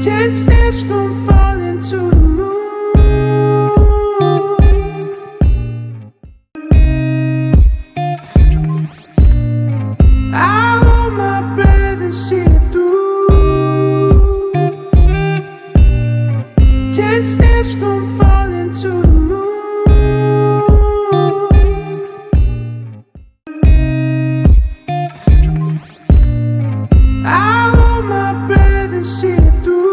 10 steps from falling to the moon. I hold my breath and see it through. 10 steps from falling to the moon. I hold my breath and see it through.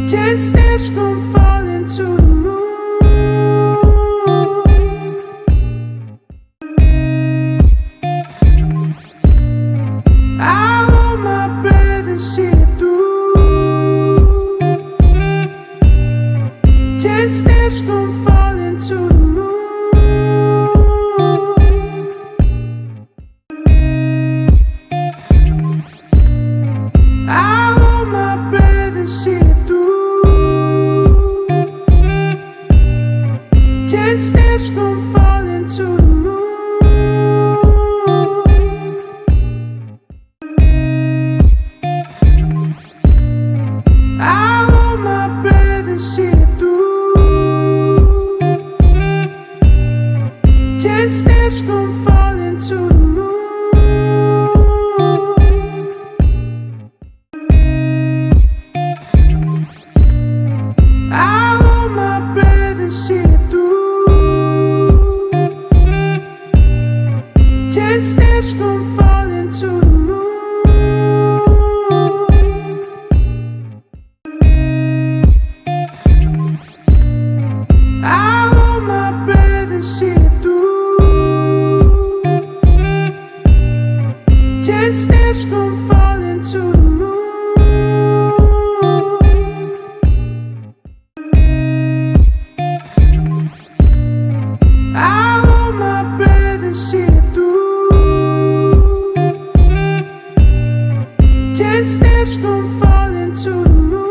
10 steps from falling to the moon. I hold my breath and see it through. 10 steps from falling to the moon. I hold my breath and see it through. 10 steps from falling to the moon. I hold my breath and see it through. 10 steps from falling to the moon. I hold my breath and see it through. 10 steps from falling to the moon. I hold my breath and see it through. 10 steps from falling to the moon. I hold my breath and see it through. 10 steps from falling to the moon.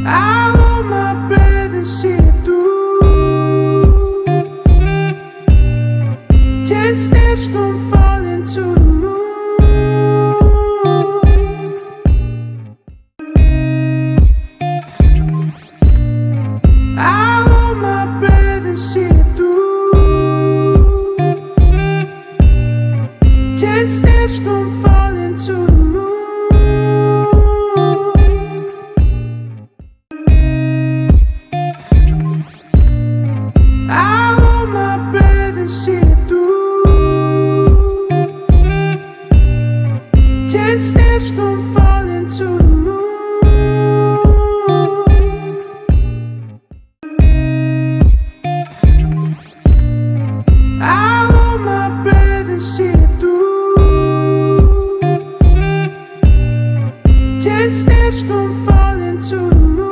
I hold my breath and see it through. 10 steps from falling to the moon. I hold my breath and see it through. 10 steps from falling to the moon. I hold my breath and see it through. 10 steps from falling to the moon. I hold my breath and see it through. 10 steps from falling to the moon.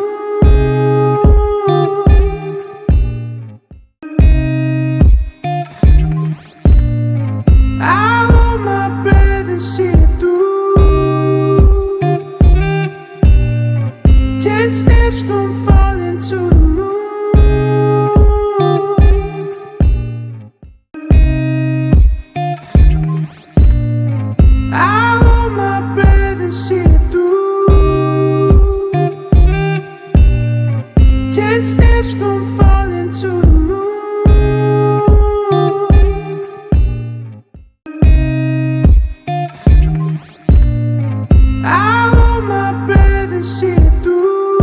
I hold my breath and see it through. 10 steps from falling to the moon. I hold my breath and see it through. 10 steps from falling to the moon. I hold my breath and see it through.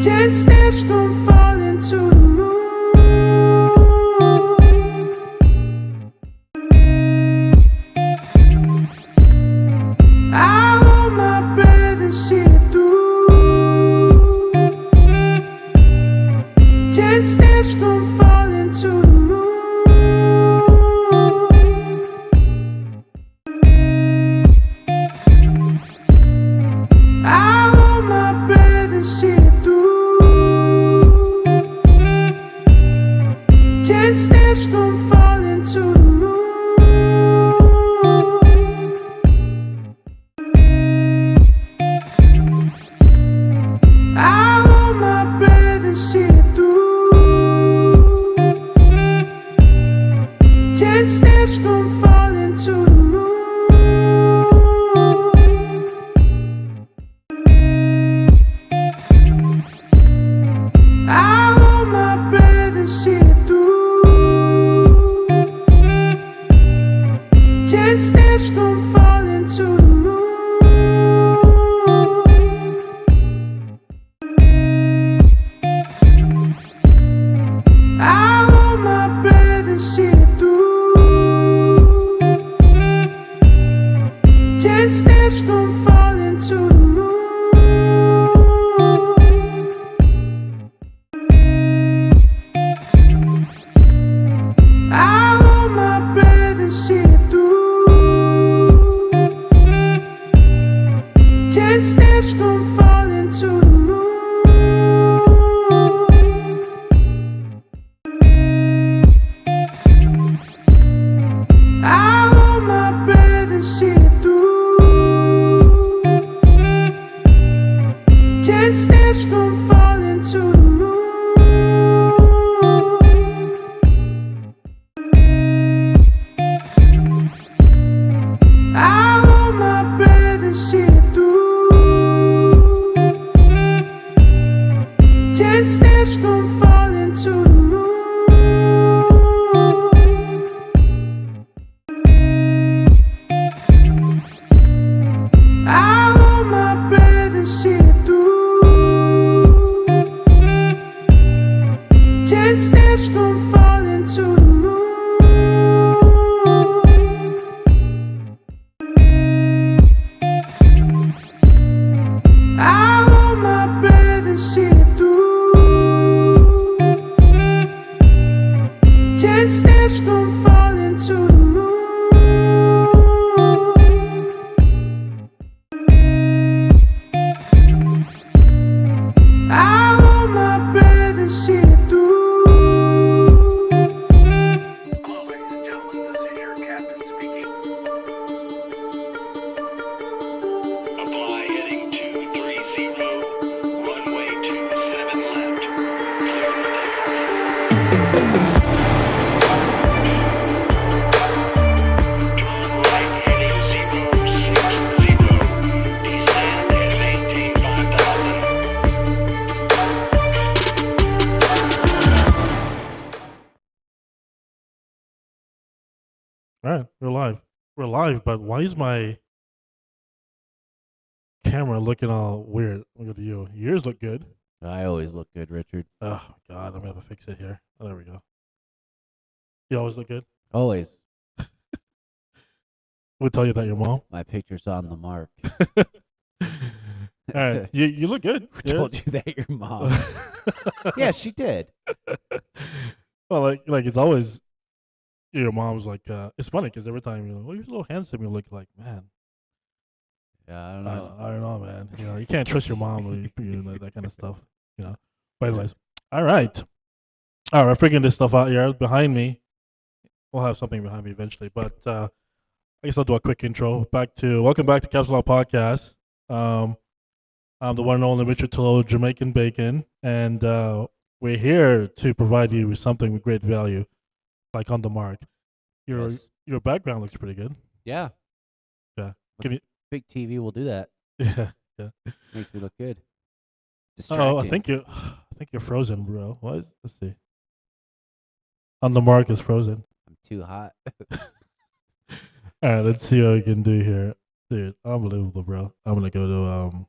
10 steps from falling to the moon. I hold my breath and see it through. 10 steps from falling to the moon. I hold my breath and see it through. 10 steps from falling to the moon. I hold my breath and see steps from falling to the moon. I hold my breath and see it through. 10 steps from falling to the moon. I hold my breath and see it through. 10 steps from falling to the moon. I hold my breath and see it through. Hello, ladies and gentlemen, this is your captain speaking. Apply heading 230, runway 27 left. Clear for takeoff. Turn right heading 060, descend and maintain 5,000. All right, we're live. We're live, but why is my camera looking all weird? Look at you. Yours look good. I always look good, Richard. Oh, God, I'm going to have to fix it here. Oh, there we go. You always look good? Always. We'll tell you that your mom. My picture's on the mark. All right, you look good. Who told you that, your mom? Yeah, she did. Well, like it's always your mom's like, it's funny because every time you're like, oh, you're so handsome, you look like, man, Yeah, I don't I know. don't know, man. You know, you can't trust your mom or that kind of stuff, you know. But anyways, all right. We're figuring this stuff out here. Behind me, we'll have something behind me eventually, but I guess I'll do a quick intro. Welcome back to CptsLogs Podcast. I'm the one and only Richard Tillow, Jamaican Bacon, and we're here to provide you with something with great value, like on the mark. Yes. Your background looks pretty good. Yeah. Yeah. Can you? Big TV will do that. Yeah. Makes me look good. Oh, I Distracting. think you're frozen, bro. What is? Let's see. On the mark is frozen. I'm too hot. All right, let's see what we can do here, dude. Unbelievable, bro. I'm gonna go to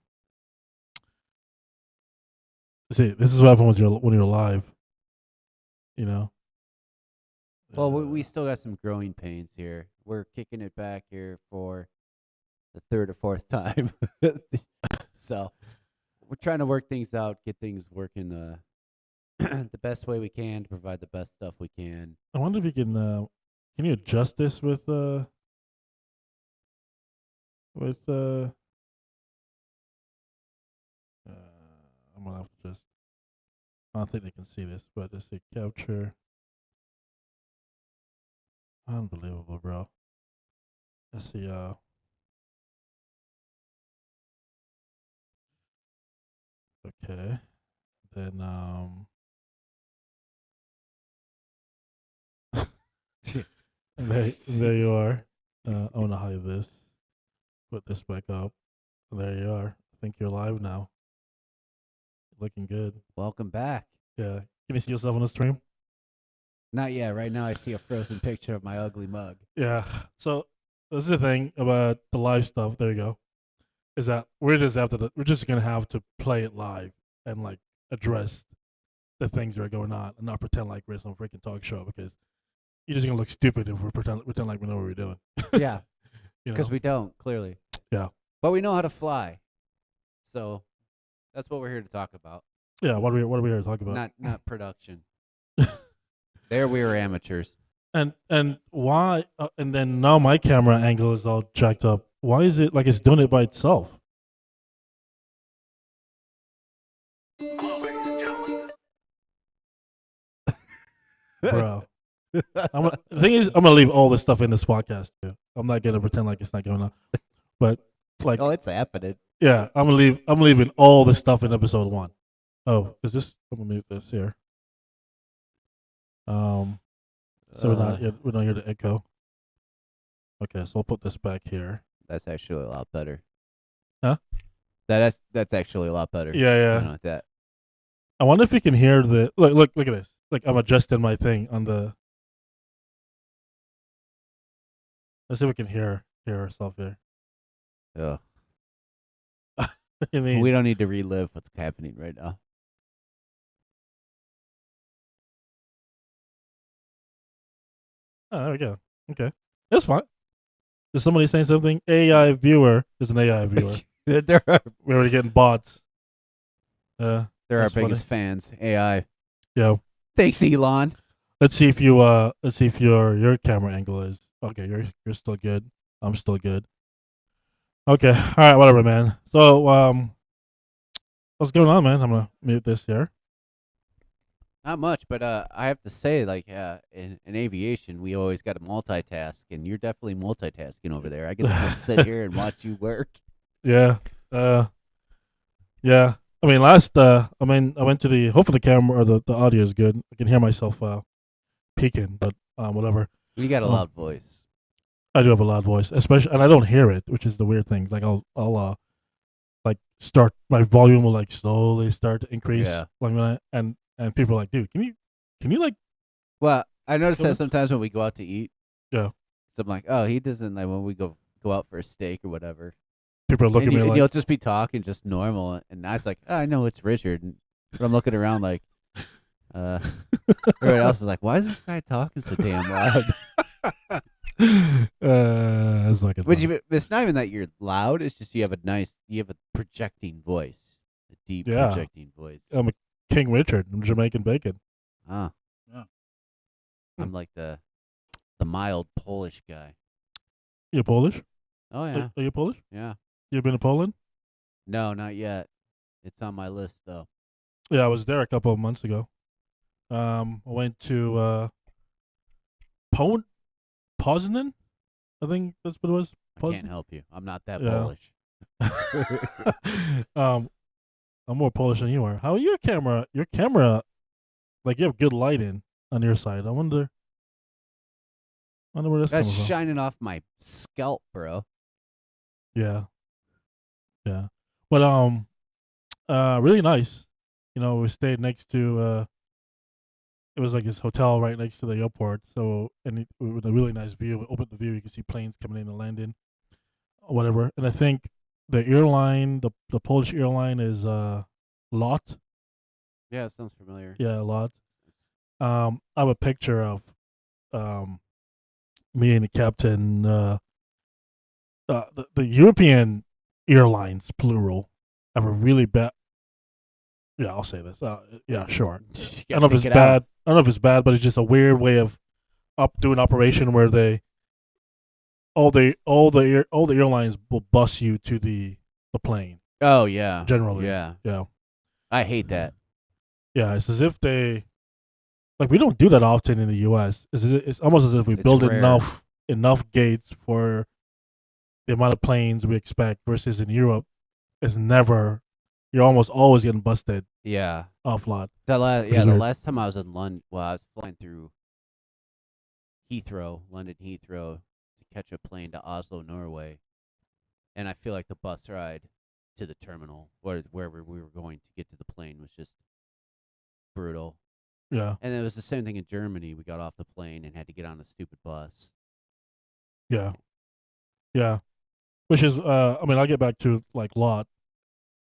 See, this is what happens when you're live. You know. Well, we still got some growing pains here. We're kicking it back here for the third or fourth time. So we're trying to work things out, get things working the best way we can to provide the best stuff we can. I wonder if you can you adjust this with I'm gonna have to just. I don't think they can see this, but let's see, capture. Unbelievable, bro. Let's see. Okay. Then there you are. I want to hide this. Put this back up. There you are. I think you're live now. Looking good. Welcome back. Yeah. Can you see yourself on the stream? Not yet. Right now I see a frozen picture of my ugly mug. Yeah. So this is the thing about the live stuff. There you go. Is that we're just gonna have to play it live and like address the things that are going on and not pretend like we're some freaking talk show because you're just gonna look stupid if we pretend like we know what we're doing. Yeah. You know? Because we don't, clearly. Yeah. But we know how to fly. So that's what we're here to talk about. Yeah. What are we here to talk about? Not production. There we are amateurs. And why? And then now my camera angle is all jacked up. Why is it like it's doing it by itself? Hello, ladies and gentlemen. Bro. The thing is, I'm gonna leave all this stuff in this podcast too. I'm not gonna pretend like it's not going on. But like, Oh, it's happening. yeah, I'm leaving all this stuff in episode 1. Oh, is this? I'm gonna mute this here. So we don't hear the echo. Okay, so I'll put this back here. That's actually a lot better. Huh? That's actually a lot better. Yeah, I yeah. don't know like that. I wonder if you can hear the look at this. Like I'm adjusting my thing on the. Let's see if we can hear ourselves here. Yeah. I mean, We don't need to relive what's happening right now. oh, there we go. Okay, that's fine. Is somebody saying something? AI viewer is an AI viewer. They're We're already getting bots. they're our That's funny. biggest fans. AI. Yeah. Thanks, Elon. Let's see if your camera angle is okay. You're still good. I'm still good. Okay. All right. Whatever, man. So what's going on, man? I'm gonna mute this here. Not much, but I have to say, like, in aviation, we always got to multitask, and you're definitely multitasking over there. I get to just sit here and watch you work. Yeah. Yeah. I mean, I went to the. Hopefully, the camera or the audio is good. I can hear myself peaking, but whatever. You got a loud voice. I do have a loud voice, especially, and I don't hear it, which is the weird thing. Like I'll like start my volume will like slowly start to increase, Yeah. like when and people are like, dude, can you like Well, I noticed Go that ahead. sometimes when we go out to eat, Yeah. so I'm like, oh, he doesn't like when we go out for a steak or whatever. people are looking And, at me you'll like, just be talking just normal, and I was like, oh, I know it's Richard, but I'm looking around like, everybody else is like, why is this guy talking so damn loud? that's not good. It's not even that you're loud. It's just you have a projecting voice, a deep Yeah. projecting voice. I'm a King Richard. I'm Jamaican bacon. Ah, Yeah. I'm like the mild Polish guy. You Polish? Oh yeah, Are you Polish? yeah. You been to Poland? No, not yet. It's on my list though. Yeah, I was there a couple of months ago. I went to Poznan. I think that's what it was. I can't help you. I'm not that Yeah. Polish. I'm more Polish than you are. How your camera? Your camera, like you have good lighting on your side. I wonder where this That's comes from. shining off my scalp, bro. Yeah, yeah. But really nice. You know, we stayed next to it was like this hotel right next to the airport. So with a really nice view. We opened the view, you can see planes coming in and landing, or whatever. And I think the airline, the Polish airline is LOT. Yeah, it sounds familiar. Yeah, LOT. I have a picture of me and the captain. The European airlines, plural, have a really bad. Yeah, I'll say this. Yeah, sure. You I gotta don't know if pick it's it bad. out. I don't know if it's bad, but it's just a weird way of doing operation where they all the airlines will bus you to the plane Oh yeah. generally. Yeah. Yeah. I hate that. Yeah, it's as if they like we don't do that often in the U.S. It's almost as if we It's build rare. enough gates for the amount of planes we expect. Versus in Europe, it's never. You're almost always getting busted Yeah. off lot. The is weird. last time I was in London, well, I was flying through London Heathrow, to catch a plane to Oslo, Norway, and I feel like the bus ride to the terminal, or wherever we were going to get to the plane, was just brutal. Yeah, And it was the same thing in Germany. We got off the plane and had to get on the stupid bus. yeah, yeah. Which is, I mean, I'll get back to like lot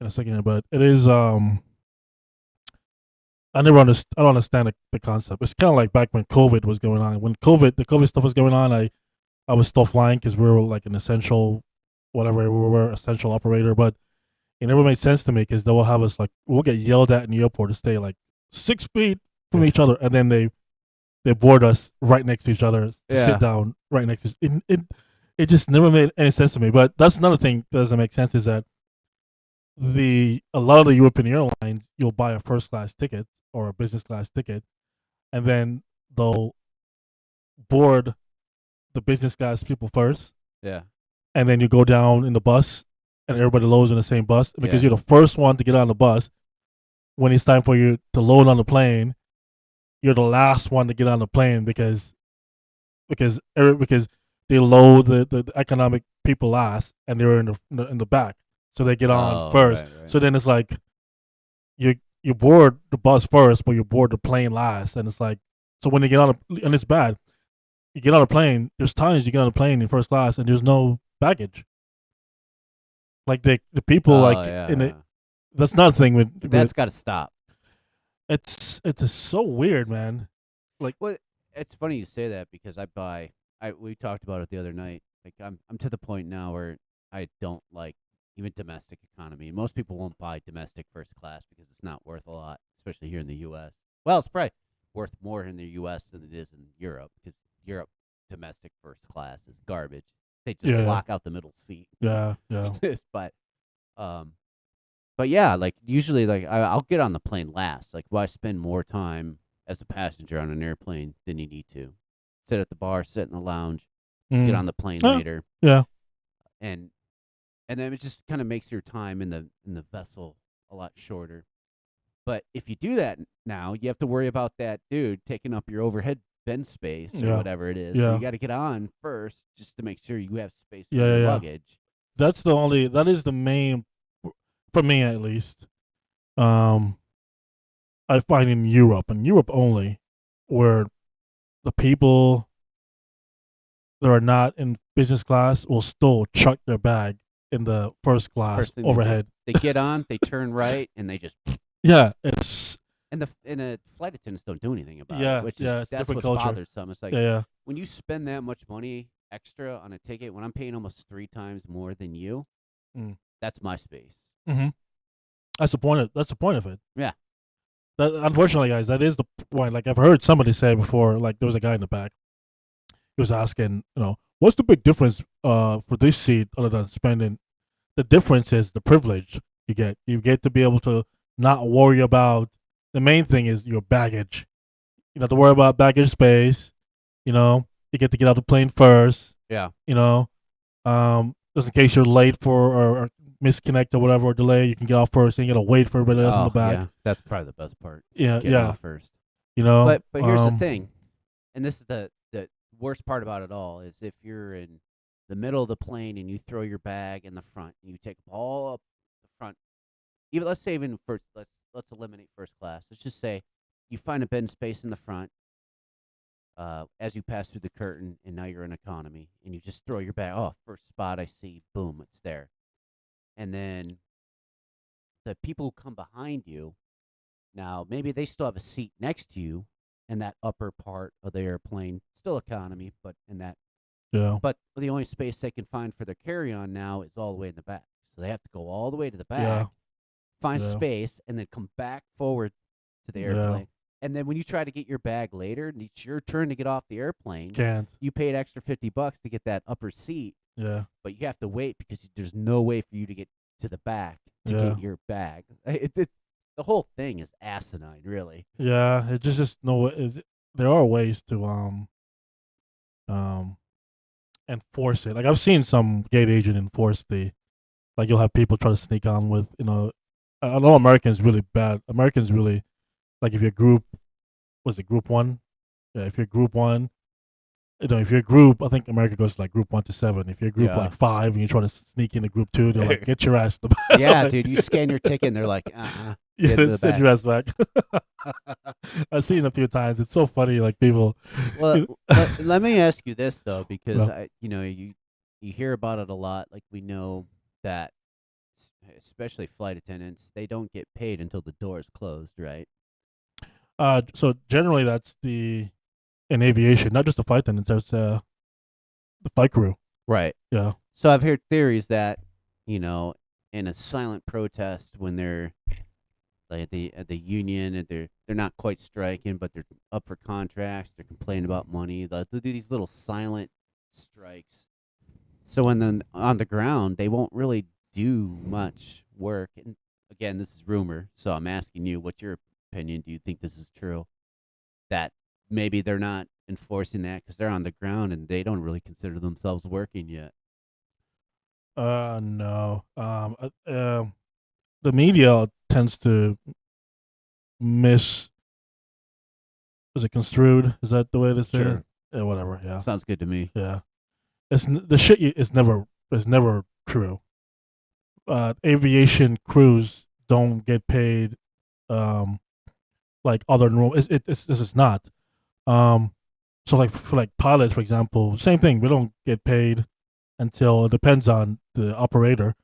in a second, but it is. I don't understand the concept. It's kind of like back when COVID was going on. When the COVID stuff was going on, I was still flying because we were like an essential, whatever, we were essential operator. But it never made sense to me because they will have us like we'll get yelled at in the airport to stay like 6 feet from each other, and then they board us right next to each other to Yeah. sit down right next to. It just never made any sense to me. But that's another thing that doesn't make sense is that a lot of the European airlines you'll buy a first class ticket or a business class ticket, and then they'll board the business class people first, Yeah. and then you go down in the bus, and everybody loads in the same bus. And because Yeah. you're the first one to get on the bus, when it's time for you to load on the plane, you're the last one to get on the plane because they load the economic people last, and they're in the back, so they get on Oh, first. right. So then it's like you board the bus first, but you board the plane last, and it's like so when you get on and it's bad. You get on a plane. There's times you get on a plane in first class and there's no baggage. Like the people in it. That's another thing with That's got to stop. it's just so weird, man. Well, it's funny you say that because we talked about it the other night. Like I'm to the point now where I don't like even domestic economy. Most people won't buy domestic first class because it's not worth a lot, especially here in the U.S. Well, it's probably worth more in the U.S. than it is in Europe because Europe domestic first class is garbage. They just block out the middle seat. Yeah. But yeah, like usually, like I'll get on the plane last. Like, why spend more time as a passenger on an airplane than you need to? Sit at the bar, sit in the lounge, get on the plane later. Yeah. And then it just kind of makes your time in the vessel a lot shorter. But if you do that now, you have to worry about that dude taking up your overhead bin space or whatever it is. So you got to get on first just to make sure you have space for your luggage. That is the main, for me at least. I find in Europe only, where the people that are not in business class will still chuck their bag in the first class overhead. They get on, they turn right, and they just it's and the flight attendants don't do anything about Yeah, it, which yeah, is it's that's different what's culture. bothersome. It's like when you spend that much money extra on a ticket, when I'm paying almost 3 times more than you, that's my space. Mm-hmm. That's the point of it. Yeah. That, unfortunately, guys, that is the point. Like I've heard somebody say before, like there was a guy in the back. He was asking, what's the big difference for this seat other than spending? The difference is the privilege you get. You get to be able to not worry about. The main thing is your baggage. You don't have to worry about baggage space. You get to get out the plane first. Yeah. Just in case you're late for or misconnect or whatever or delay, you can get off first and you gotta wait for everybody else in the back. Yeah, that's probably the best part. Yeah, Getting off first. But here's the thing, and this is the worst part about it all is if you're in the middle of the plane and you throw your bag in the front and you take all up the front. Even let's say even first, let's eliminate first class. Let's just say you find a bin space in the front as you pass through the curtain, and now you're in economy, and you just throw your bag. Oh, first spot I see, boom, it's there. And then the people who come behind you, now maybe they still have a seat next to you in that upper part of the airplane, still economy, but in that. Yeah. But the only space they can find for their carry-on now is all the way in the back. So they have to go all the way to the back, find space, and then come back forward to the airplane. Yeah. And then when you try to get your bag later, and it's your turn to get off the airplane, you paid extra $50 to get that upper seat. Yeah. But you have to wait because there's no way for you to get to the back to get your bag. The whole thing is asinine, really. Yeah, it just no. There are ways to enforce it. Like I've seen some gate agent enforce like you'll have people try to sneak on with I know Americans really bad. Americans really like if you're group one? Yeah, if you're group one. If you're group, I think America goes like group 1 to 7. If you're group like 5 and you try to sneak into group 2, they're like, get your ass to the back. Yeah, dude, you scan your ticket and they're like, yeah, send your ass back. I've seen it a few times. It's so funny, like people. Well, let me ask you this though, because you hear about it a lot. Like we know that, especially flight attendants, they don't get paid until the door is closed, right? So generally, that's in aviation, not just the flight attendants, there's the flight crew. Right. Yeah. So I've heard theories that, in a silent protest when they're like at the union and they're not quite striking, but they're up for contracts, they're complaining about money. They'll do these little silent strikes. So when then on the ground, they won't really do much work. And again, this is rumor, so I'm asking you, what's your opinion? Do you think this is true? That maybe they're not enforcing that because they're on the ground and they don't really consider themselves working yet. No. The media tends to is it construed? Is that the way to say it? Yeah, whatever. Yeah. Sounds good to me. Yeah. The shit is never true. Aviation crews don't get paid like other normal. This is not. So like for like pilots, for example, same thing. We don't get paid until it depends on the operator.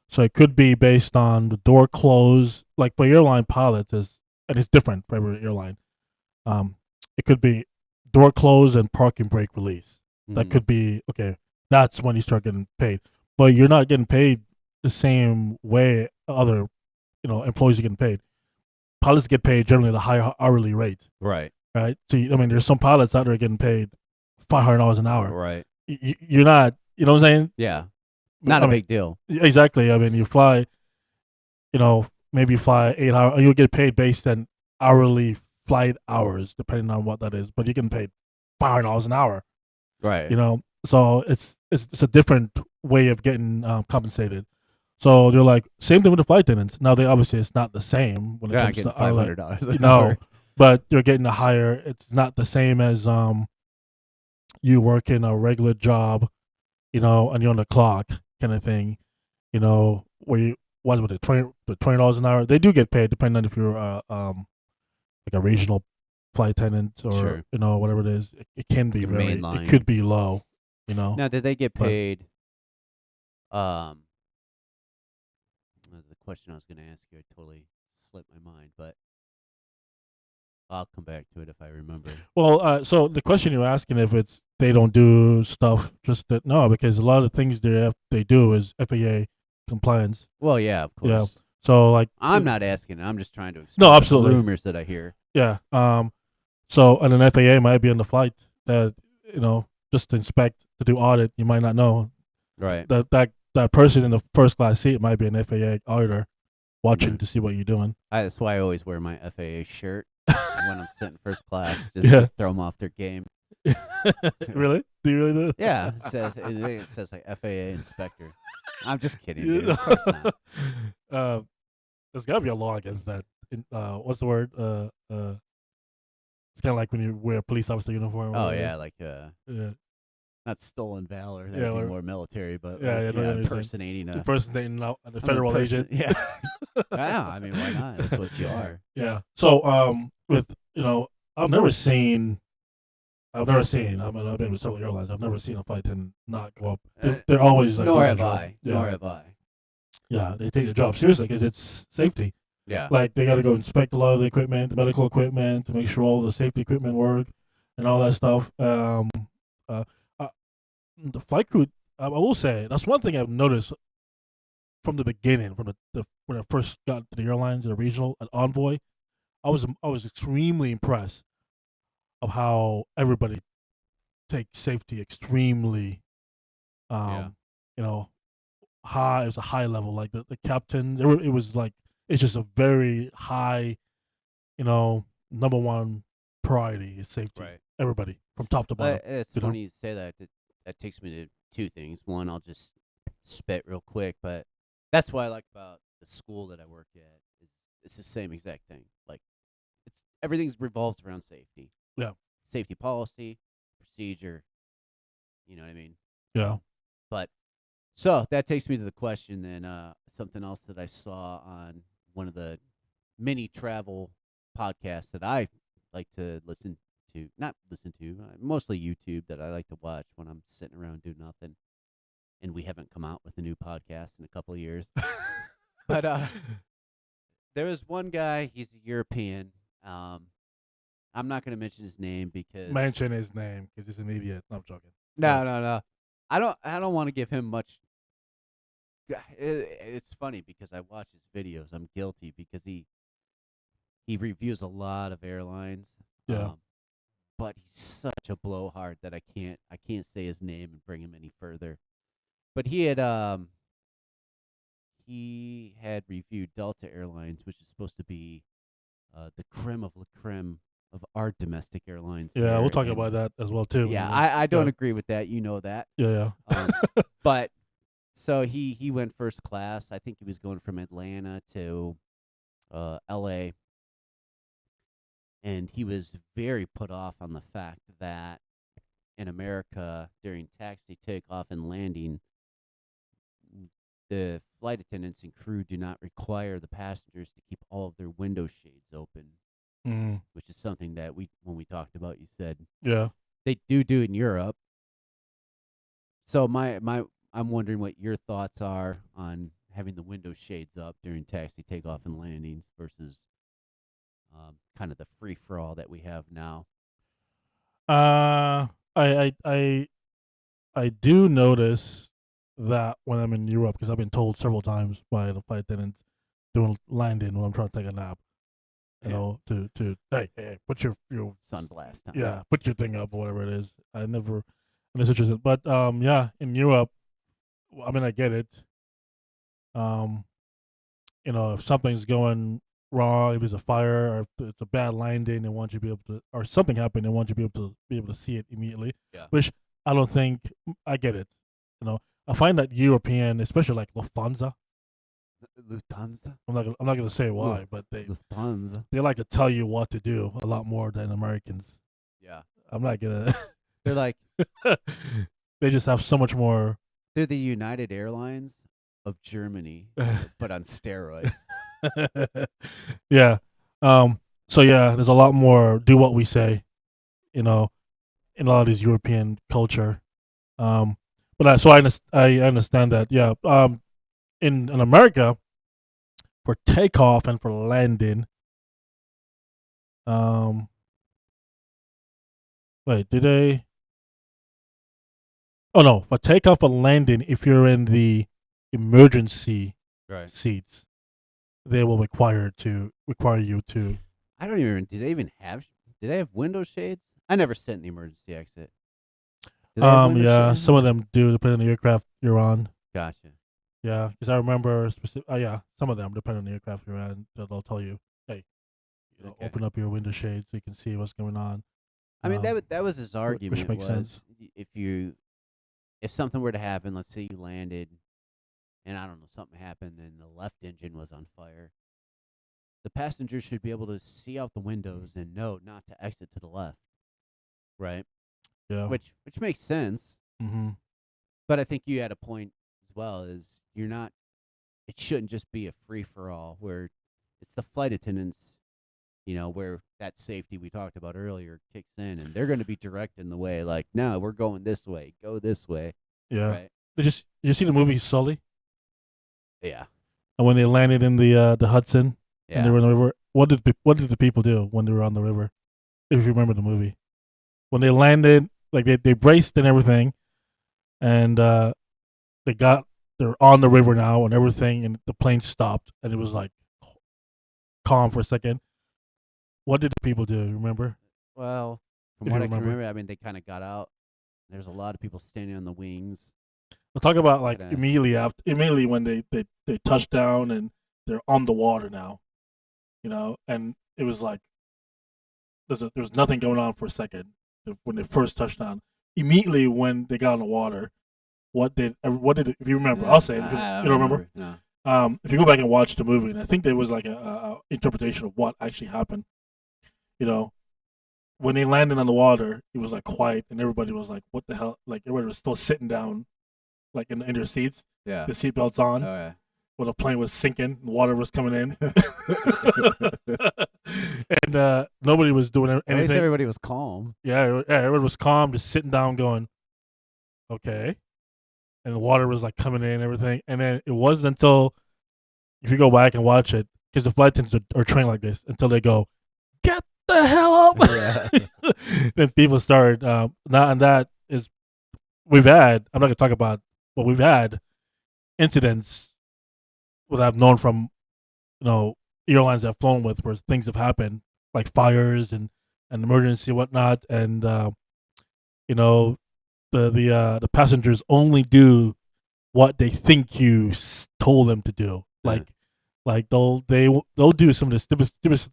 So it could be based on the door close. Like for airline pilots, and it's different for every airline. Um, it could be door close and parking brake release. That could be okay. That's when you start getting paid, but you're not getting paid the same way other, employees are getting paid. Pilots get paid generally at a higher hourly rate, Right. right? So there's some pilots out there getting paid $500 an hour. Right. You're not, you know what I'm saying? Yeah. Not I a mean, big deal. Exactly. I mean, you fly, maybe you fly 8 hours. You'll get paid based on hourly flight hours, depending on what that is. But you can pay $500 an hour. Right. So it's a different way of getting compensated. So they're like same thing with the flight attendants. Now they obviously it's not the same when it They're not comes getting to hourly. $500. No, but you're getting a higher. It's not the same as you working a regular job, and you're on the clock kind of thing. Where you what was it $20 an hour? They do get paid depending on if you're like a regional flight attendant or Sure. whatever it is. It can be Your very. mainline. It could be low. Now, did they get But- paid? The question I was going to ask you, I totally slipped my mind, but I'll come back to it if I remember. Well, so the question you're asking if it's they don't do stuff just that no, because a lot of things they do is FAA compliance. Well, yeah, of Yeah. course. So like I'm not asking. I'm just trying to No, explain the absolutely. rumors that I hear. yeah. So and an FAA might be on the flight that just to inspect to do audit. You might not know Right. that person in the first class seat might be an FAA auditor watching Mhm. to see what you're doing. That's why I always wear my FAA shirt when I'm sitting first class, just Yeah. to throw them off their game. Really? Do you really do? Yeah, it says like FAA inspector. I'm just kidding, Yeah. dude. Of course not. There's got to be a law against that. What's the word? It's kind of like when you wear a police officer uniform. or Oh whatever it yeah, is. like Yeah. not stolen valor. That'd Yeah, be or- more military, but Yeah, yeah, no, I understand. impersonating a Impersonating a I'm a federal person- agent. Yeah. Yeah, I mean, why not? That's what you are. Yeah. So with I've never seen. I mean, I've been with several airlines. I've never seen a flight attendant not go up. They're always like. Nor on have the job. I. Yeah. Nor have I. Yeah, they take the job seriously because it's safety. Yeah. Like they got to go inspect a lot of the equipment, the medical equipment, to make sure all the safety equipment work and all that stuff. The flight crew, I will say, that's one thing I've noticed from the beginning, from the when I first got to the airlines, the regional at Envoy. I was extremely impressed of how everybody takes safety extremely, Yeah. high. It was a high level. Like the captain, it was like it's just a very high, number one priority is safety. Right. Everybody from top to bottom. But it's you know? funny you say that. That takes me to two things. One, I'll just spit real quick, but that's what I like about the school that I work at. It's the same exact thing. Like everything revolves around safety. Yeah. Safety policy, procedure. You know what I mean? Yeah. But so that takes me to the question then. Something else that I saw on one of the mini travel podcasts that I like to listen to, not listen to, mostly YouTube that I like to watch when I'm sitting around doing nothing. And we haven't come out with a new podcast in a couple of years. But there was one guy, he's a European. I'm not going to mention his name because Mention his name because he's an idiot. No, I'm joking. No. I don't want to give him much. It's funny because I watch his videos. I'm guilty because he reviews a lot of airlines. Yeah. But he's such a blowhard that I can't say his name and bring him any further. But he had reviewed Delta Airlines, which is supposed to be the creme of la creme of our domestic airlines. Yeah, here we'll talk in- about that as well too. Yeah, I don't Yeah. agree with that. You know that. Yeah. But so he went first class. I think he was going from Atlanta to L.A. And he was very put off on the fact that in America during taxi takeoff and landing, the flight attendants and crew do not require the passengers to keep all of their window shades open, which is something that when we talked about, you said Yeah. they do it in Europe. So I'm wondering what your thoughts are on having the window shades up during taxi takeoff and landings versus kind of the free for all that we have now. I do notice that when I'm in Europe, because I've been told several times by the flight attendants doing landing when I'm trying to take a nap, you know, to hey, put your Sunblast on. yeah, put your thing up or whatever it is. I never in this situation, but yeah, in Europe, I mean, I get it. You know, if something's going wrong, if there's a fire or if it's a bad landing, they want you to be able to, or something happened, they want you to be able to see it immediately. Yeah. Which I don't think I get it. You know, I find that European, especially like Lufthansa. Lufthansa. I'm not gonna say why, but Lufthansa. they like to tell you what to do a lot more than Americans. Yeah. I'm not gonna. They're like they just have so much more. they're the United Airlines of Germany, but on steroids. Yeah. So yeah, there's a lot more do what we say, you know, in a lot of these European culture. But I understand that. Yeah. In America, for takeoff and for landing. Wait, did they? Oh no, for takeoff and landing, if you're in the emergency Right. seats, they will require you to. I don't even. Do they have window shades? I never sit in the emergency exit. Do they have window Yeah, shades? some of them do depending on the aircraft you're on. Gotcha. Yeah, because I remember yeah, some of them depending on the aircraft you're on, they'll tell you, hey, you know, Okay. open up your window shade so you can see what's going on. I mean, Um, that was his argument. makes sense. If something were to happen, let's say you landed, and I don't know, something happened, and the left engine was on fire. The passengers should be able to see out the windows and know not to exit to the left, right? Yeah. Which makes sense. Mm-hmm. But I think you had a point as well. Is it shouldn't just be a free for all where it's the flight attendants, you know, where that safety we talked about earlier kicks in, and they're going to be directing the way. Like, no, we're going this way. Go this way. Yeah. Right. You see the movie Sully? Yeah. And when they landed in the Hudson and they Yeah. were in the river, what did the people do when they were on the river? If you remember the movie, when they landed, like they braced and everything, and they're on the river now and everything, and the plane stopped and it was like calm for a second. What did the people do? Remember? Well, from If what you I can remember. remember, I mean, they kind of got out. There's a lot of people standing on the wings. We'll talk about like Yeah. immediately when they touch down and they're on the water now, you know, and it was like there was nothing going on for a second when they first touched down. Immediately when they got on the water, what did if you remember? I'll say it. If I you don't remember. No. If you go back and watch the movie, and I think there was like a interpretation of what actually happened. You know, when they landed on the water, it was like quiet, and everybody was like, "What the hell?" Like everybody was still sitting down, like in their seats, Yeah. the seatbelts on, Oh, yeah. when the plane was sinking, the water was coming in, and nobody was doing At least anything. everybody was calm. Yeah, everyone was calm, just sitting down, going, "Okay," and the water was like coming in and everything. And then it wasn't until if you go back and watch it, because the flight attendants are trained like this, until they go, "Get the hell up!" Yeah. Then people started. That is, we've had. I'm not gonna talk about, but we've had incidents what I've known from, you know, airlines I've flown with where things have happened, like fires and emergency and whatnot, and you know, the passengers only do what they think you told them to do. Like they'll do some of the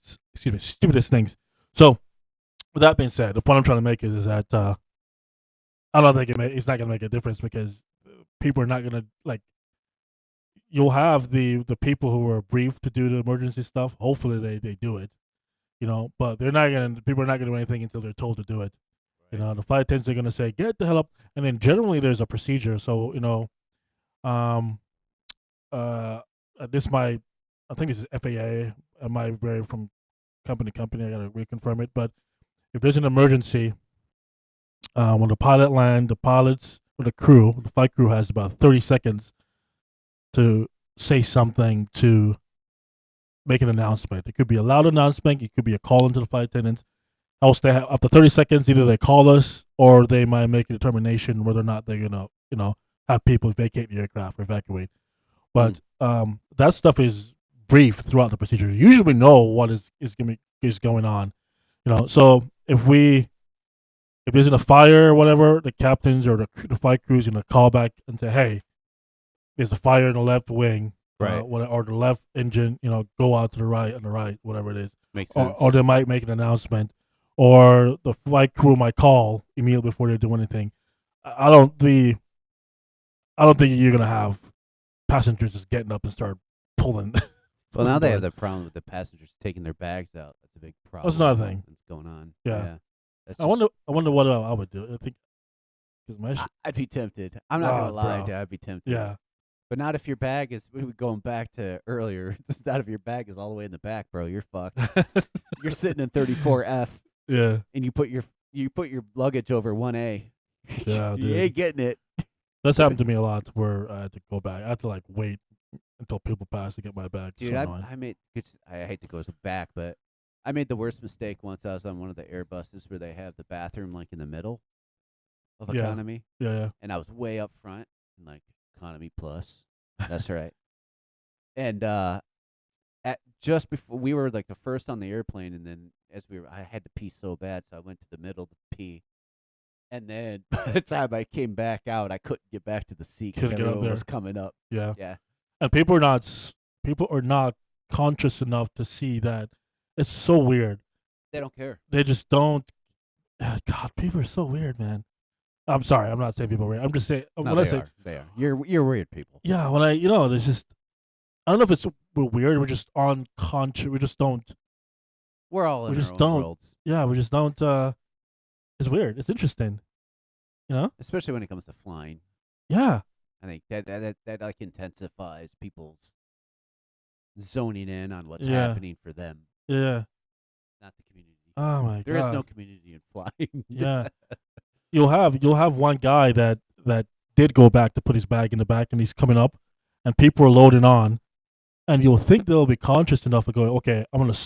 stupidest things. So with that being said, the point I'm trying to make is that I don't think it's not gonna make a difference because people are not gonna like. You'll have the people who are briefed to do the emergency stuff. Hopefully they do it, you know. But people are not gonna do anything until they're told to do it. You know, the flight attendants are gonna say, "Get the hell up," and then generally there's a procedure. So you know, this might, I think this is FAA. It might vary from company to company. I gotta reconfirm it. But if there's an emergency, when the pilot land, the pilots or the crew, the flight crew has about 30 seconds to say something, to make an announcement. It could be a loud announcement. It could be a call into the flight attendants. Else, they have, after 30 seconds, either they call us or they might make a determination whether or not they're gonna, have people vacate the aircraft or evacuate. But that stuff is brief throughout the procedure. You usually know what is going on. So if there's a fire or whatever, the captains or the flight crew is gonna call back and say, "Hey, there's a fire in the left wing, Right. or the left engine, go out to the right, on the right, whatever it is." Makes sense. Or they might make an announcement, or the flight crew might call immediately before they do anything. I don't think you're gonna have passengers just getting up and start pulling. Well, now they have the problem with the passengers taking their bags out. That's a big problem. That's another thing that's going on. Yeah. That's I wonder what I would do. I think because I'd be tempted. I'm not gonna lie, bro. dude. I'd be tempted. yeah, But not if your bag is. We were going back to earlier. It's not if your bag is all the way in the back, bro. You're fucked. You're sitting in 34F, yeah, and you put your luggage over 1A. Yeah, You dude. ain't getting it. That's happened to me a lot. Where I had to go back. I had to like wait until people pass to get my bag. Dude, So I annoying. made. I hate to go back, but I made the worst mistake once. I was on one of the Airbuses where they have the bathroom like in the middle of Yeah. economy, yeah, and I was way up front and like economy plus. That's right. And at just before we were like the first on the airplane, and then I had to pee so bad, so I went to the middle to pee. And then by the time I came back out, I couldn't get back to the seat because Couldn't get up everyone there. was coming up. yeah. Yeah. And people are not conscious enough to see that it's so weird. They don't care. They just don't. God, people are so weird, man. I'm sorry. I'm not saying people are weird. I'm just saying No, when they I say are. They are. You're weird people. yeah, when there's just I don't know if it's we're weird. We're just unconscious. We just don't. We're all in We our just own don't. worlds, Yeah, we just don't. It's weird. It's interesting. especially when it comes to flying. Yeah. I think that like intensifies people's zoning in on what's Yeah. happening for them, Yeah. not the community. Oh my There god. is no community in flying. Yeah. You'll have one guy that did go back to put his bag in the back, and he's coming up, and people are loading on, and you'll think they'll be conscious enough of going, okay, I'm gonna.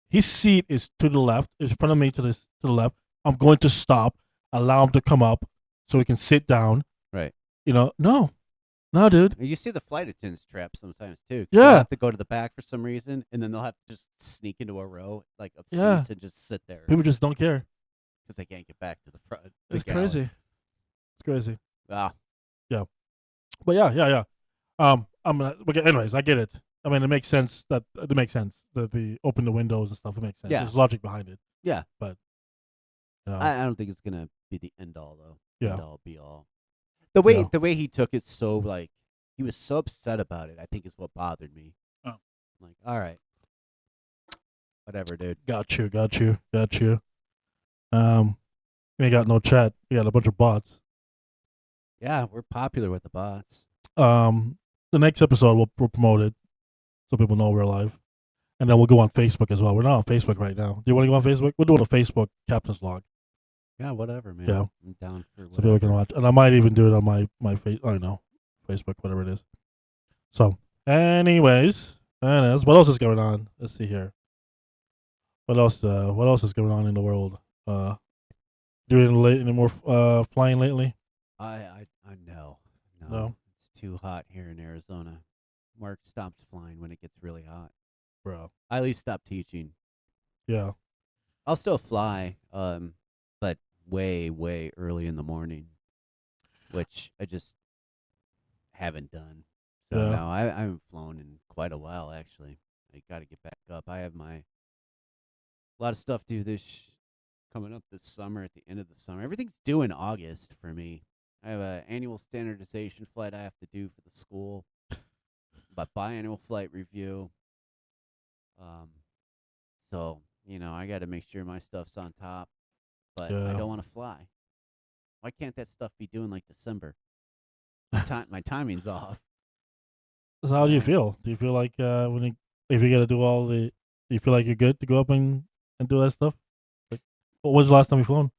His seat is to the left, is in front of me to the left. I'm going to stop, allow him to come up, so he can sit down. Right. No, dude. You see the flight attendants trap sometimes too. 'Cause Yeah. they'll have to go to the back for some reason, and then they'll have to just sneak into a row like of Yeah. seats and just sit there People just don't care. because they can't get back to the front. It's the galley. crazy. It's crazy. Ah, But yeah. Anyways, I get it. I mean, it makes sense that it makes sense that the open the windows and stuff. It makes sense. Yeah. There's logic behind it. Yeah. But I don't think it's gonna be the end all though. Yeah. End all be all. The way No. the way he took it, so like he was so upset about it. I think is what bothered me. Oh. I'm like, all right, whatever, dude. got you. We ain't got no chat. We got a bunch of bots. Yeah, we're popular with the bots. The next episode we'll promote it so people know we're live, and then we'll go on Facebook as well. We're not on Facebook right now. Do you want to go on Facebook? We're doing a Facebook Captain's Log, Yeah, whatever, man. Yeah. I'm down for so people can watch, and I might even do it on my Facebook, whatever it is. So, anyways, what else is going on? Let's see here. What else is going on in the world? Doing any more flying lately? I know. No? It's too hot here in Arizona. Mark stops flying when it gets really hot. Bro. I at least stop teaching. Yeah. I'll still fly, but way, way early in the morning, which I just haven't done. So Yeah. no, I haven't flown in quite a while, actually. I got to get back up. I have a lot of stuff due coming up this summer, at the end of the summer. Everything's due in August for me. I have an annual standardization flight I have to do for the school, but biannual flight review. So, I got to make sure my stuff's on top, but I Yeah. don't want to fly. Why can't that stuff be due in like December? My timing's off. So how do you Alright. feel? Do you feel like if you got to do do you feel like you're good to go up and do that stuff? Like, what was the last time you flown?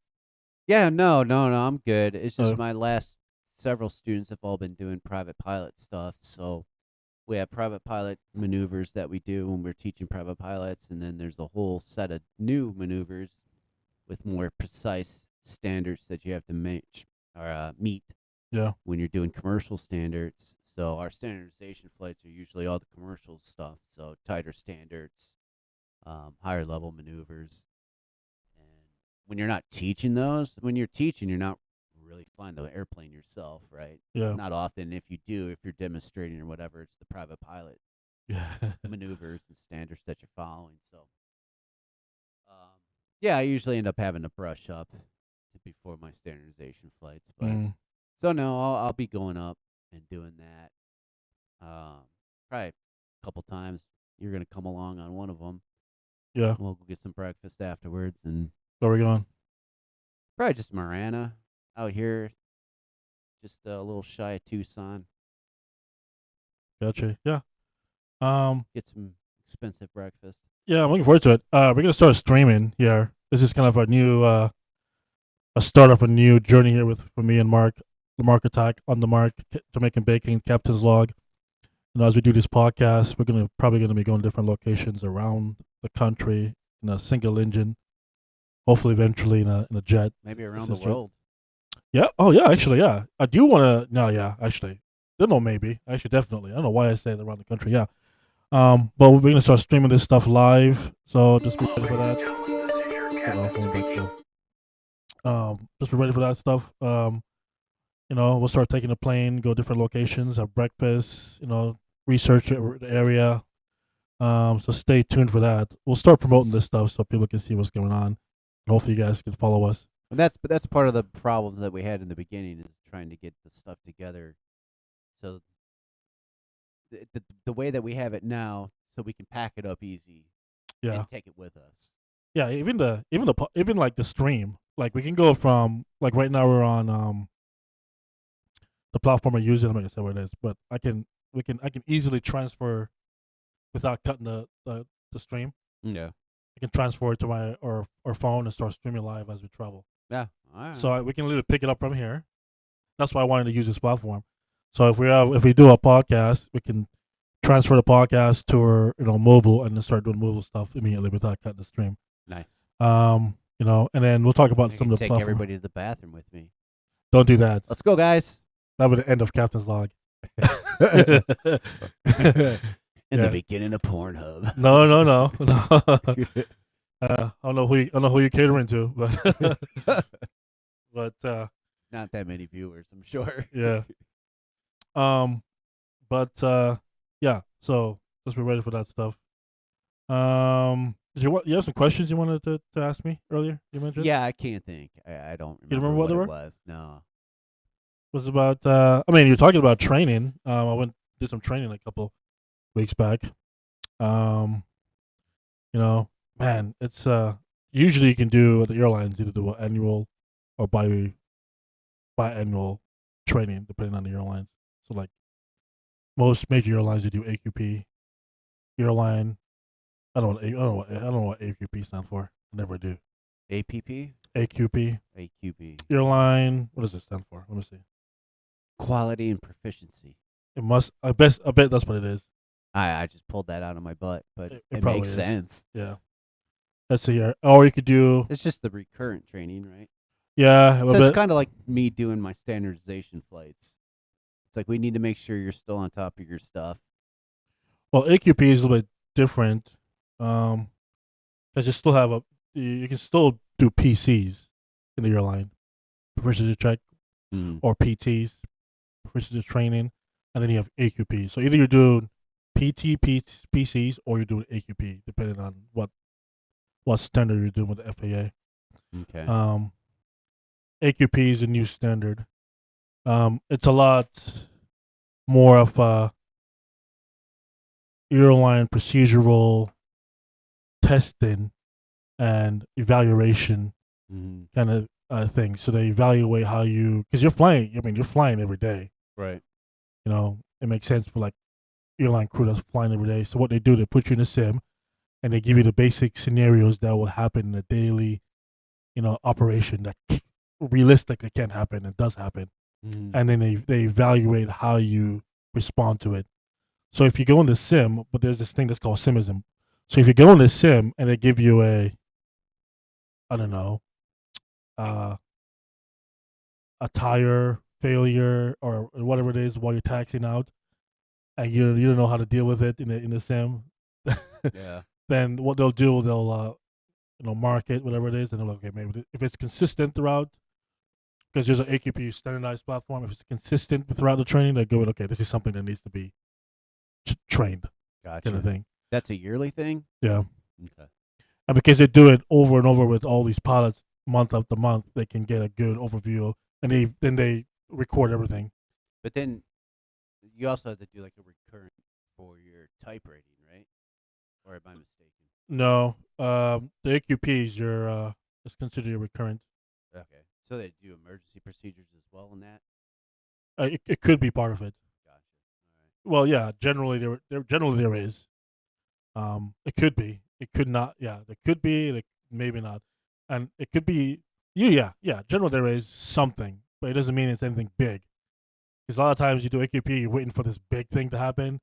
Yeah, no, I'm good. It's just Oh. my last several students have all been doing private pilot stuff. So we have private pilot maneuvers that we do when we're teaching private pilots, and then there's a whole set of new maneuvers with more precise standards that you have to meet Yeah. when you're doing commercial standards. So our standardization flights are usually all the commercial stuff, so tighter standards, higher level maneuvers. And when you're not teaching those, when you're teaching, you're not really flying the airplane yourself, right? Yeah. Not often. If you do, if you're demonstrating or whatever, it's the private pilot Yeah. maneuvers and standards that you're following. So, yeah, I usually end up having to brush up before my standardization flights. But Mm, so no, I'll be going up and doing that. Probably a couple times. You're gonna come along on one of them. yeah. We'll go get some breakfast afterwards, and Where we going? probably just Marana out here, just a little shy of Tucson. Gotcha. Yeah. Get some expensive breakfast. Yeah, I'm looking forward to it. We're gonna start streaming here. This is kind of a new a start of a new journey here for me and Mark, the Mark Attack on the Mark, Jamaican Baking, Captain's Log. And as we do this podcast, we're probably gonna be going to different locations around the country in a single engine. Hopefully, eventually in a jet. Maybe around This the is true. world. Yeah. Oh, yeah. Actually, yeah. I do want to. No, yeah. Actually, don't know. Maybe. Actually, definitely. I don't know why I say it around the country. Yeah. But we're gonna start streaming this stuff live. So just be ready for that. Gentlemen, this is your captain Going back speaking. to. Just be ready for that stuff. We'll start taking a plane, go different locations, have breakfast. Research the area. So stay tuned for that. We'll start promoting this stuff so people can see what's going on. And hopefully, you guys can follow us. And that's part of the problems that we had in the beginning is trying to get the stuff together. So the way that we have it now, so we can pack it up easy Yeah. and take it with us. Yeah, even like the stream, like we can go from like right now we're on the platform we're using. I'm not gonna say what it is, but I can easily transfer without cutting the stream. Yeah. I can transfer it to my or phone and start streaming live as we travel. Yeah. All right. So we can literally pick it up from here. That's why I wanted to use this platform. So if we do a podcast, we can transfer the podcast to our mobile and then start doing mobile stuff immediately without cutting the stream. Nice. And then we'll talk about I some can of the take platform. everybody to the bathroom with me. Don't do that. Let's go, guys. That would be the end of Captain's Log. In Yeah. the beginning of Pornhub. No. I don't know who you're catering to, but Not that many viewers, I'm sure. yeah. Yeah. So just be ready for that stuff. You have some questions you wanted to ask me earlier? You mentioned. Yeah, I can't think. I don't remember, remember what they it were? was. No. Was about. I mean, you're talking about training. I went did some training a couple weeks back. Man, it's usually you can do at the airlines either do an annual or biannual training depending on the airlines. So like most major airlines, you do AQP. Airline, I don't know what AQP stands for. I never do. APP? AQP. AQP. Airline. What does it stand for? Let me see. Quality and proficiency. It must. I bet that's what it is. I just pulled that out of my butt, but It it probably makes is. sense. Yeah. Let's see here. Or you could do. It's just the recurrent training, right? Yeah. So it's kind of like me doing my standardization flights. It's like we need to make sure you're still on top of your stuff. Well, AQP is a little bit different. Because you still have you can still do PCs in the airline, proficiency check, or PTs, proficiency training, and then you have AQP. So either you're doing PCs, or you're doing AQP, depending on what standard you're doing with the FAA. Okay. AQP is a new standard. It's a lot more of a airline procedural testing and evaluation kind of thing. So they evaluate how you, because you're flying. I mean, you're flying every day. Right. It makes sense for like airline crew that's flying every day. So what they do, they put you in a sim, and they give you the basic scenarios that will happen in a daily, operation that realistically can happen and does happen, and then they evaluate how you respond to it. So if you go in the sim, but there's this thing that's called simism. So if you go in the sim and they give you I don't know, uh, a tire failure or whatever it is while you're taxiing out, and you don't know how to deal with it in the sim, Yeah. then what they'll do, they'll mark it, whatever it is, and they're like, okay, maybe if it's consistent throughout, because there's an AQP standardized platform, if it's consistent throughout the training, they go, okay, this is something that needs to be trained, Gotcha. kind of thing. That's a yearly thing? Yeah. Okay. And because they do it over and over with all these pilots month after month, they can get a good overview, and they record everything. But then you also have to do like a recurrent for your type rating, right? Or am I mistaken? No, the AQPs, it's considered a recurrent. Okay. So they do emergency procedures as well in that? It could be part of it. Gotcha. All right. Well, yeah, generally there is. It could be. It could not. Yeah, there could be. Maybe not. And it could be. Yeah. Generally there is something, but it doesn't mean it's anything big. Because a lot of times you do AQP, you're waiting for this big thing to happen,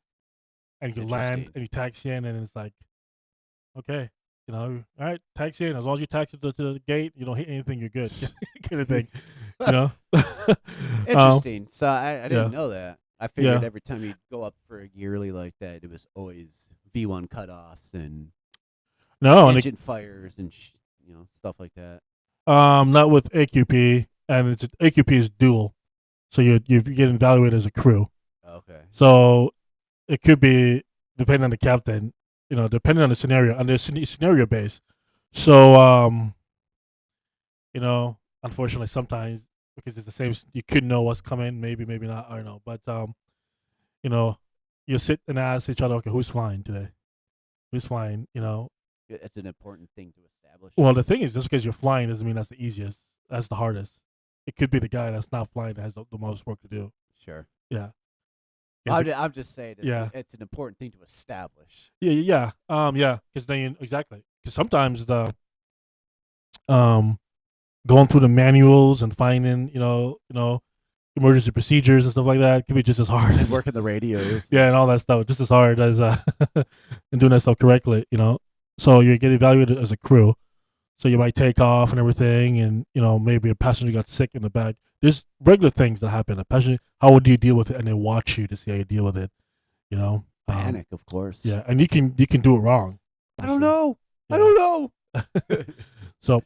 and you land Interesting. and you taxi in, and it's like, okay, all right, taxi in. As long as you taxi to the gate, you don't hit anything, you're good, kind of thing. Interesting. So I didn't yeah. know that. I figured Yeah. every time you go up for a yearly like that, it was always V1 cutoffs and No, and engine fires and stuff like that. not with AQP, and AQP is dual, so you get evaluated as a crew. Okay. So it could be depending on the captain, depending on the scenario, and there's scenario based. So unfortunately, sometimes because it's the same, you could know what's coming, maybe not, I don't know, but you sit and ask each other, okay, who's flying today? Who's flying? It's an important thing to establish. Well, the thing is, just because you're flying doesn't mean that's the easiest. That's the hardest. It could be the guy that's not flying that has the most work to do. Sure. Yeah. I'm just saying Yeah. it's an important thing to establish. Yeah. Yeah. Because then exactly. Because sometimes the going through the manuals and finding emergency procedures and stuff like that could be just as hard And as working the radios. yeah, and all that stuff, just as hard as and doing that stuff correctly. So you get evaluated as a crew. So you might take off and everything, and maybe a passenger got sick in the back. There's regular things that happen. A passenger, how would you deal with it? And they watch you to see how you deal with it. Panic, of course. Yeah, and you can do it wrong. I don't know. Yeah. I don't know. So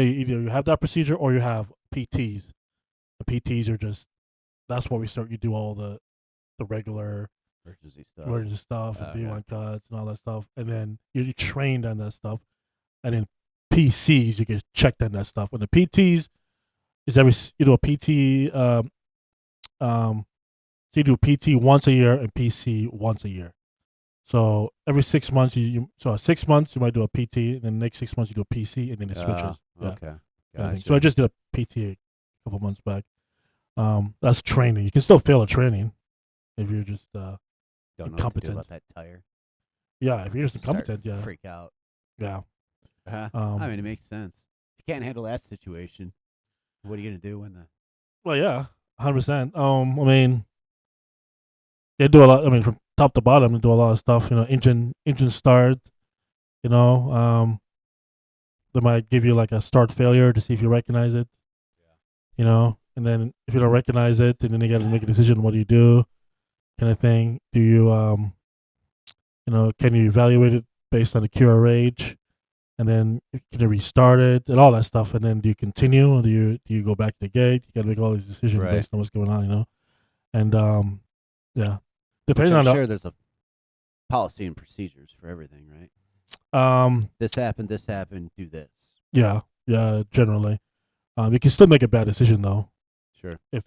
you have that procedure or you have PTs. The PTs are just that's what we start. You do all the regular Emergency stuff. and Yeah. B1 cuts and all that stuff, and then you're trained on that stuff. And then PCs, you get checked on that stuff. When the PTs is you do a PT, so you do PT once a year and PC once a year. So every 6 months, so 6 months you might do a PT, and then the next 6 months you do a PC, and then it switches. Yeah, Okay. kind of thing. Gotcha. So I just did a PT a couple months back. That's training. You can still fail a training if you're just don't know what to do incompetent. about that tire. Yeah, if you're just Start incompetent. Yeah, freak out. yeah. I mean, it makes sense. If you can't handle that situation, what are you gonna do when the Well, yeah, 100%. I mean, they do a lot. I mean, from top to bottom, they do a lot of stuff. Engine start. They might give you like a start failure to see if you recognize it. And then if you don't recognize it, and then you got to make a decision. What do you do? Kind of thing. Do you can you evaluate it based on the QRH? And then can you restart it and all that stuff? And then do you continue or do you go back to the gate? You got to make all these decisions Right. based on what's going on. And yeah, Which depending I'm on sure there's a policy and procedures for everything, right? This happened, do this. yeah, generally, you can still make a bad decision though. Sure. If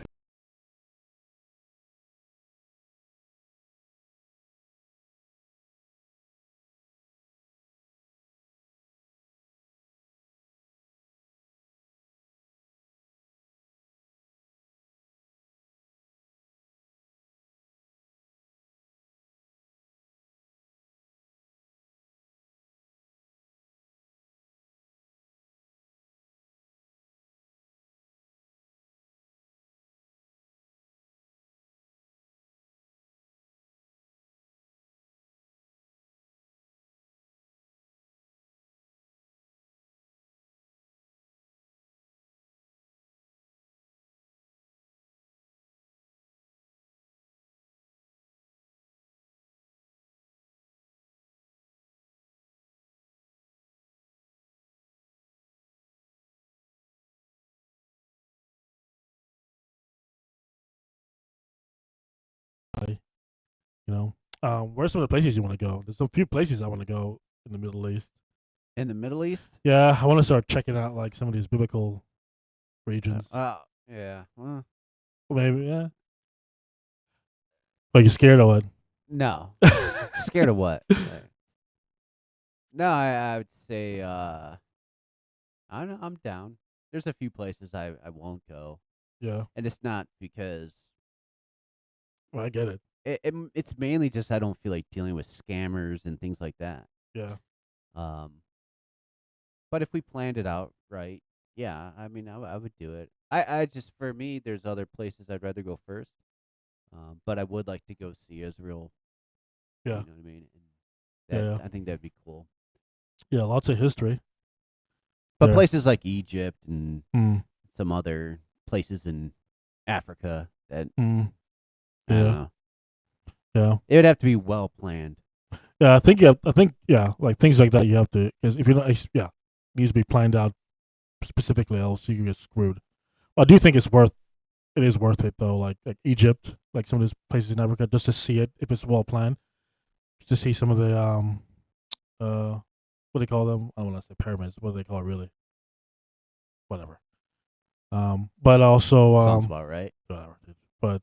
You know, where's some of the places you want to go? There's a few places I want to go in the Middle East. In the Middle East? Yeah, I want to start checking out like some of these biblical regions. Yeah. Well, Maybe, yeah. But you scared of what? no. Scared of what? No, I would say I don't know, I'm down. There's a few places I won't go, Yeah, and it's not because well, I get it. it's mainly just I don't feel like dealing with scammers and things like that. Yeah, But if we planned it out right, yeah, I mean, I would do it. I just for me, there's other places I'd rather go first. But I would like to go see Israel. yeah, You know what I mean? Yeah, And yeah. I think that'd be cool. yeah. Lots of history. But Yeah. places like Egypt and Mm, some other places in Africa that mm, I don't yeah, know. yeah, It would have to be well planned. yeah. I think yeah, like things like that you have to, because if you're not, yeah, it needs to be planned out specifically, else you can get screwed. I do think it is worth it though. Like Egypt, like some of these places in Africa, just to see it if it's well planned, to see some of the what do they call them? I don't want to say pyramids. What do they call it really? Whatever. But also Sounds about right. whatever. Dude. But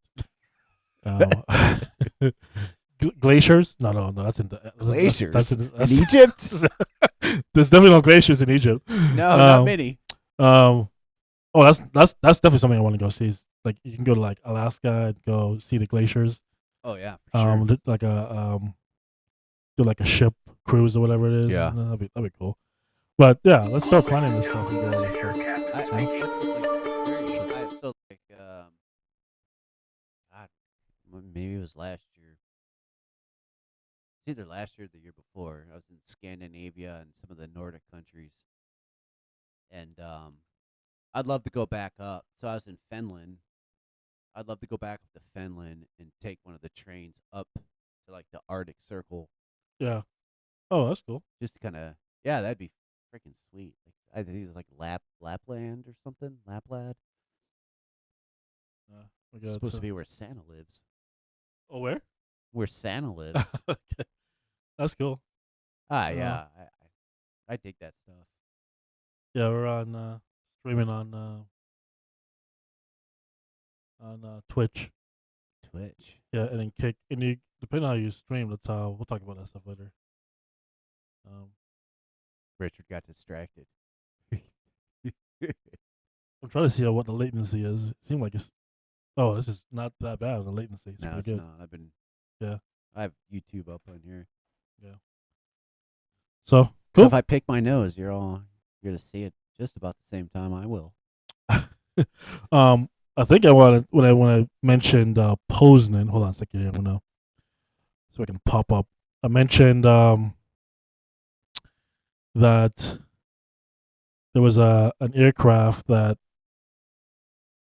glaciers? No. That's in the Glaciers That's in that's Egypt? There's definitely no glaciers in Egypt. No, not many. Oh, that's definitely something I want to go see. Is like you can go to like Alaska and go see the glaciers. Oh yeah, for sure. Like do like a ship cruise or whatever it is. Yeah. That'd be cool. But yeah, let's start planning this stuff and do all this Air stuff. captain I speaking. so like God, maybe it was last year. It's either last year or the year before. I was in Scandinavia and some of the Nordic countries, and I'd love to go back up. So I was in Finland. I'd love to go back up to Finland and take one of the trains up to like the Arctic Circle, Yeah. Oh, that's cool. just to kind of that'd be freaking sweet. Like I think it's like Lapland or something, Lapland. We It's got, supposed to be where Santa lives. Oh, where? Where Santa lives. Okay. That's cool. Yeah, I dig that stuff. Yeah, we're on streaming on Twitch. Twitch. Yeah, and then Kick. And you, depending on how you stream, we'll talk about that stuff later. Richard got distracted. I'm trying to see what the latency is. It seemed like it's. Oh, this is not that bad. The latency. It's No, pretty it's good. not. Yeah. I have YouTube up on here. So So cool. if I pick my nose, you're gonna see it just about the same time I will. I think I wanted when I mentioned Poznan. Hold on a second here. I'm gonna so I can pop up. I mentioned that there was an aircraft that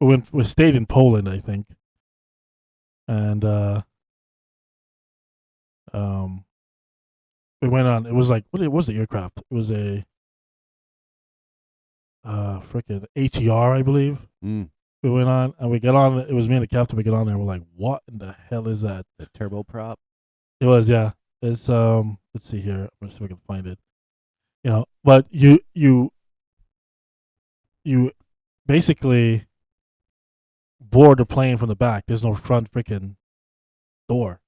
we stayed in Poland, I think, and we went on. It was like what was the aircraft? It was a freaking ATR, I believe. We went on and we got on. It was me and the captain. We got on there. And we're like, what in the hell is that? The turboprop. It was, yeah. It's let's see here. Let's see if we can find it. You know, but you basically board the plane from the back. There's no front freaking door.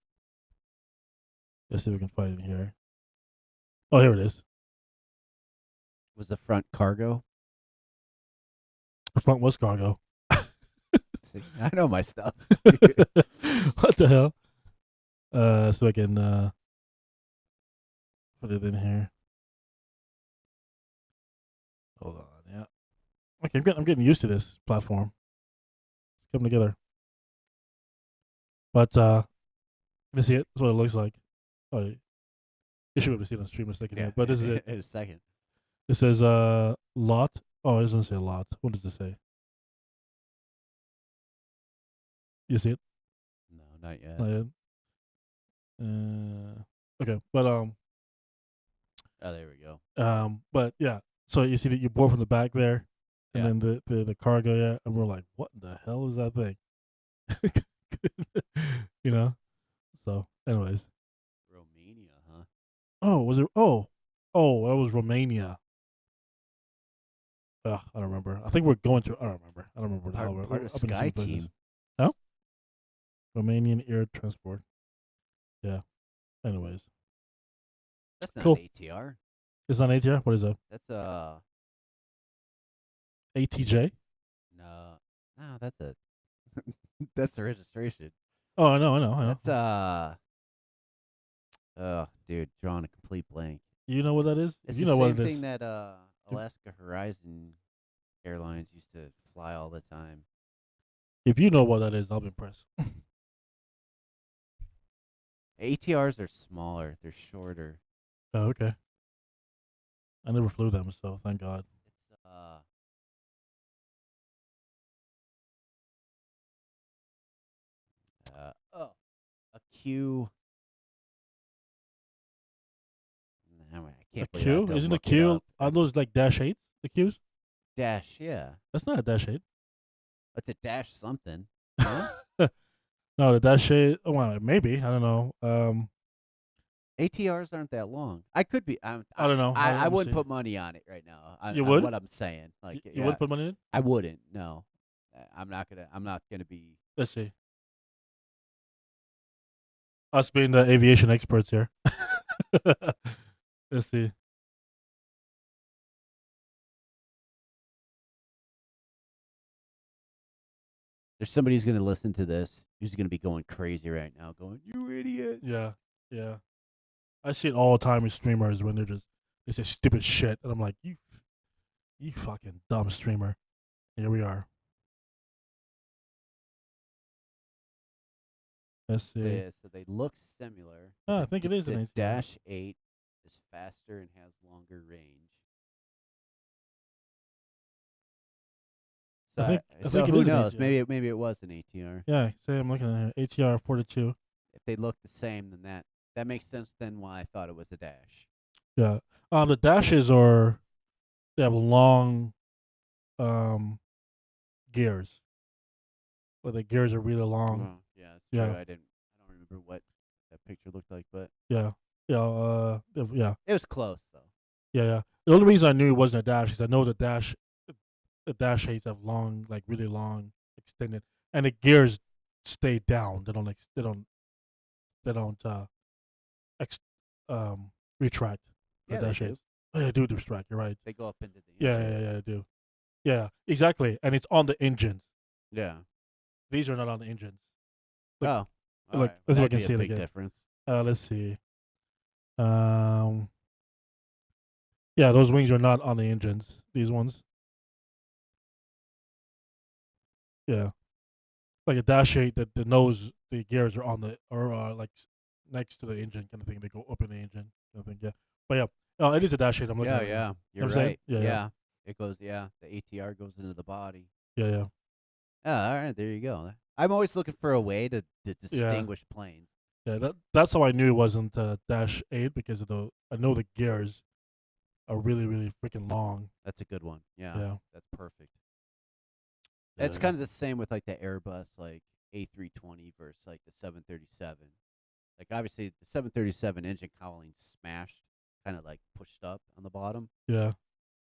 Let's see if we can find it here. Oh, here it is. Was the front cargo? The front was cargo. See, I know my stuff. What the hell? So I can put it in here. Hold on, yeah. Okay, I'm getting used to this platform. It's coming together. But let me see it. That's what it looks like. Oh, you should be able to see it on stream in a second here. But this is it. In a second. It says lot. Oh, it doesn't say lot. What does it say? You see it? No, not yet. Not yet. Okay, but Oh, there we go. but yeah. So you see that you board from the back there, and Yeah. then the cargo, yeah, and we're like, what the hell is that thing? You know. So, anyways. Romania, huh? Oh, was it? Oh, that was Romania. Ugh, I don't remember. I think we're going to. I don't remember. I don't remember what the hell we're Part of up in some Sky places. Team. Huh? Romanian air transport. Yeah. Anyways, That's not cool. an ATR. It's not ATR. What is that? That's ATJ. no, that's a that's the registration. Oh, I know. That's oh, dude, drawing a complete blank. You know what that is? It's You the know same what it thing is. that Alaska Horizon Airlines used to fly all the time. If you know what that is, I'll be impressed. ATRs are smaller. They're shorter. Oh, okay. I never flew them, so thank God. It's a Q. No, I A can't believe I have Q? to Isn't a look it Q? up. Are those like Dash 8s? The Qs? Dash? Yeah, That's not a Dash 8. it's a dash something. Huh? No, the Dash 8. Oh, well, maybe. I don't know. ATRs aren't that long. I could be. I don't know. I Let me wouldn't see. put money on it right now. You on would? what I'm saying. Like, You yeah, would put money in it? I wouldn't. No, I'm not gonna be. Let's see. Us being the aviation experts here. Let's see. There's somebody who's gonna listen to this who's gonna be going crazy right now, going, "You idiots!" Yeah. I see it all the time with streamers when they say stupid shit, and I'm like, you fucking dumb streamer. Here we are. Let's see. So they look similar. Oh, I think it is The an ATR. Dash 8 is faster and has longer range. So, I think it who is an knows? ATR. Maybe it was an ATR. Yeah, say I'm looking at it. ATR 42. If they look the same, then that makes sense. Then why I thought it was a Dash. Yeah. The dashes they have long gears. Well, the gears are really long. Oh, yeah, it's yeah. true. I don't remember what that picture looked like, but Yeah. Yeah. it was close though. Yeah. The only reason I knew it wasn't a dash is I know the dash 8s have long, like really long, extended, and the gears stay down. They don't retract. The Yeah, they dash do. 8s. Oh, yeah, they do retract. You're right. They go up into the Yeah, engine. they do. Yeah, exactly. And it's on the engines. Yeah. These are not on the engines. Oh, Look, all let's right. see if I That'd can be see a it big again. difference. Let's see. Yeah, those wings are not on the engines. These ones. Yeah, like a Dash 8, the nose, the gears are on the like next to the engine kind of thing. They go up in the engine kind of thing. Yeah, but yeah, it is a Dash 8. I'm looking Yeah, at it. yeah. Know You're what I'm saying? right. Yeah, yeah. It goes. Yeah, the ATR goes into the body. Yeah. All right. There you go. I'm always looking for a way to distinguish planes. Yeah, that's how I knew it wasn't Dash 8 because I know the gears are really, really freaking long. That's a good one. Yeah. Yeah. That's perfect. Yeah, It's kind of the same with like the Airbus, like A320 versus like the 737. Like obviously the 737 engine cowling's smashed, kind of like pushed up on the bottom, Yeah.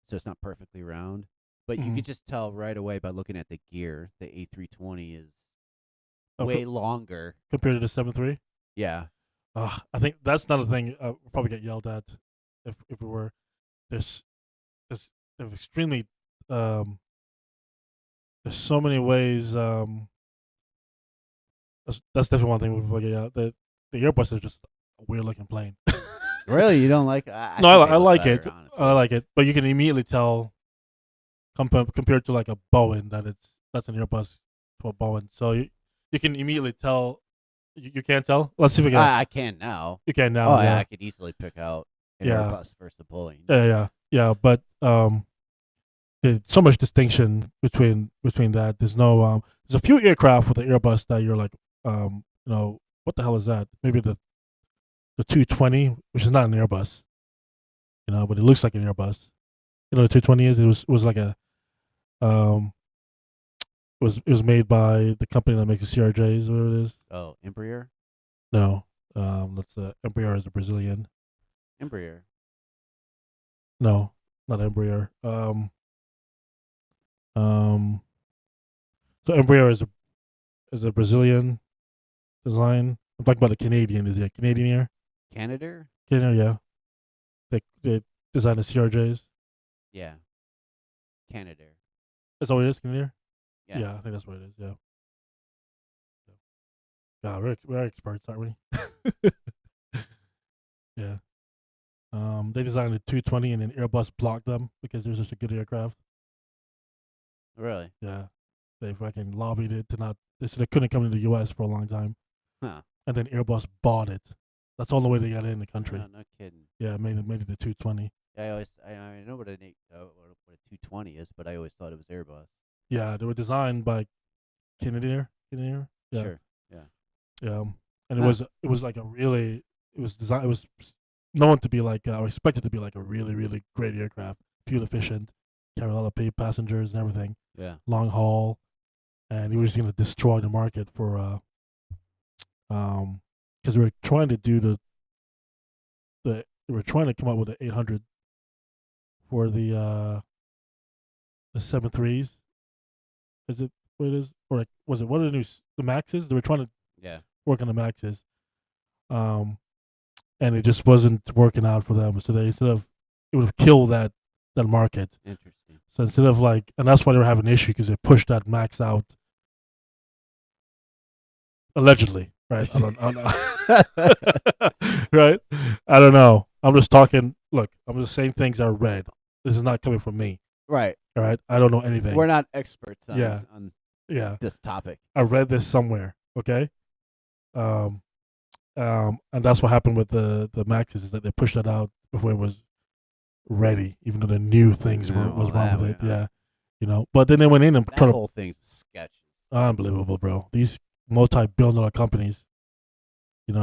so it's not perfectly round. But you Mhm. could just tell right away by looking at the gear, the A320 is Oh, way longer. compared to the 7.3. Yeah. I think that's another thing we'll probably get yelled at if we were. There's extremely there's so many ways. That's definitely one thing we'll probably get yelled. The Airbus is just a weird looking plane. Really, you don't like? No, think I they look like better, it. honestly. I like it, but you can immediately tell compared to like a Boeing that's an Airbus to a Boeing. So you can immediately tell. You can't tell. Let's see if we can. I can now. You can now. Oh yeah, yeah. I could easily pick out an Yeah. Airbus versus a Boeing. Yeah. But there's so much distinction between that. There's no there's a few aircraft with the Airbus that you're like what the hell is that? Maybe the 220, which is not an Airbus, but it looks like an Airbus. The 220 is. It was like a it was made by the company that makes the CRJs, whatever it is. Oh, Embraer. No. That's Embraer is a Brazilian. Embraer. No, not Embraer. Um. So Embraer is a Brazilian design. I'm talking about a Canadian. Is he a Canadian here? Canada? Canada, yeah. They design the CRJs. Yeah. Canada. That's all it is, Canadian. Yeah. Yeah, I think that's what it is. Yeah. Yeah, we're experts, aren't we? Yeah. They designed a 220 and then Airbus blocked them because they're such a good aircraft. Really? Yeah. They fucking lobbied it to not. They said they couldn't come into the U.S. for a long time, Huh. and then Airbus bought it. That's the only way they got it in the country. No, no kidding. Yeah, made it the 220. I know what a 220 is, but I always thought it was Airbus. Yeah, they were designed by Canadian. Yeah. Sure. Yeah. Yeah. And Huh. it was like a really it was designed it was known to be like or expected to be like a really really great aircraft, fuel efficient, carry a lot of passengers and everything, Yeah. long haul, and he was going to destroy the market for because we were trying to do they were trying to come up with the 800 for the 7.3s. Is it what it is, or like was it what are the Maxes? They were trying to Yeah. work on the Maxes, and it just wasn't working out for them. So they it would have killed that market. Interesting. So instead of like, and that's why they were having an issue because they pushed that Max out allegedly, right? I don't know. Right? I don't know. I'm just talking. Look, I'm just saying things I read. This is not coming from me. Right. All right, I don't know anything. We're not experts on, Yeah. on Yeah, this topic. I read this somewhere. Okay. Um, and that's what happened with the Maxes is that they pushed that out before it was ready, even though they knew things Yeah, was well, wrong that with it. way, huh? Yeah, But then they went in and That tried to whole thing's sketchy. unbelievable, bro. These multi-billion-dollar companies, they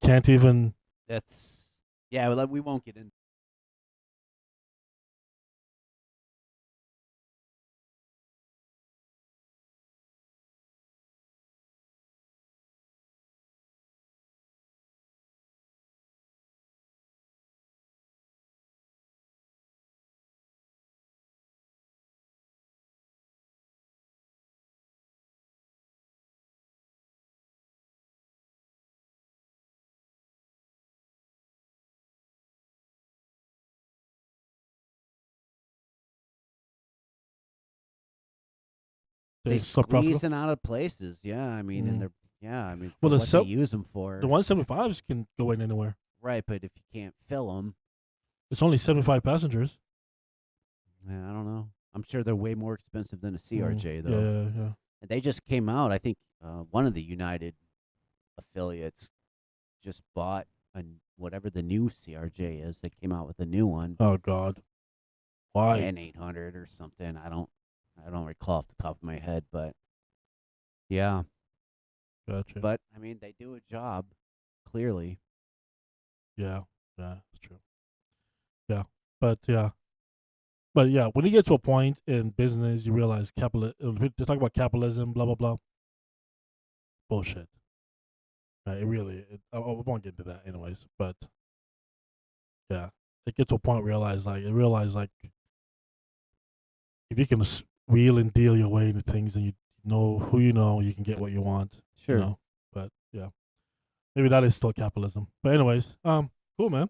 can't even. That's well, we won't get into. They're They so profitable. squeezing out of places. Yeah, I mean, and Mhm. they're I mean, Well, for what they use them for. the 175s can go in anywhere. Right, but if you can't fill them, It's only 75 passengers. I don't know. I'm sure they're way more expensive than a CRJ, though. Yeah. And they just came out. I think one of the United affiliates just bought whatever the new CRJ is. They came out with a new one, Oh God, why? an 800 or something. I don't recall off the top of my head, but yeah. Gotcha. But I mean, they do a job clearly. Yeah, it's true. Yeah, but yeah, when you get to a point in business, you realize they talk about capitalism, blah blah blah. Bullshit. Right? I won't get into that anyways. But yeah, it gets to a point where you realize like if you can wheel and deal your way into things, and you know who you can get what you want. Sure. But yeah, maybe that is still capitalism. But anyways, cool, man.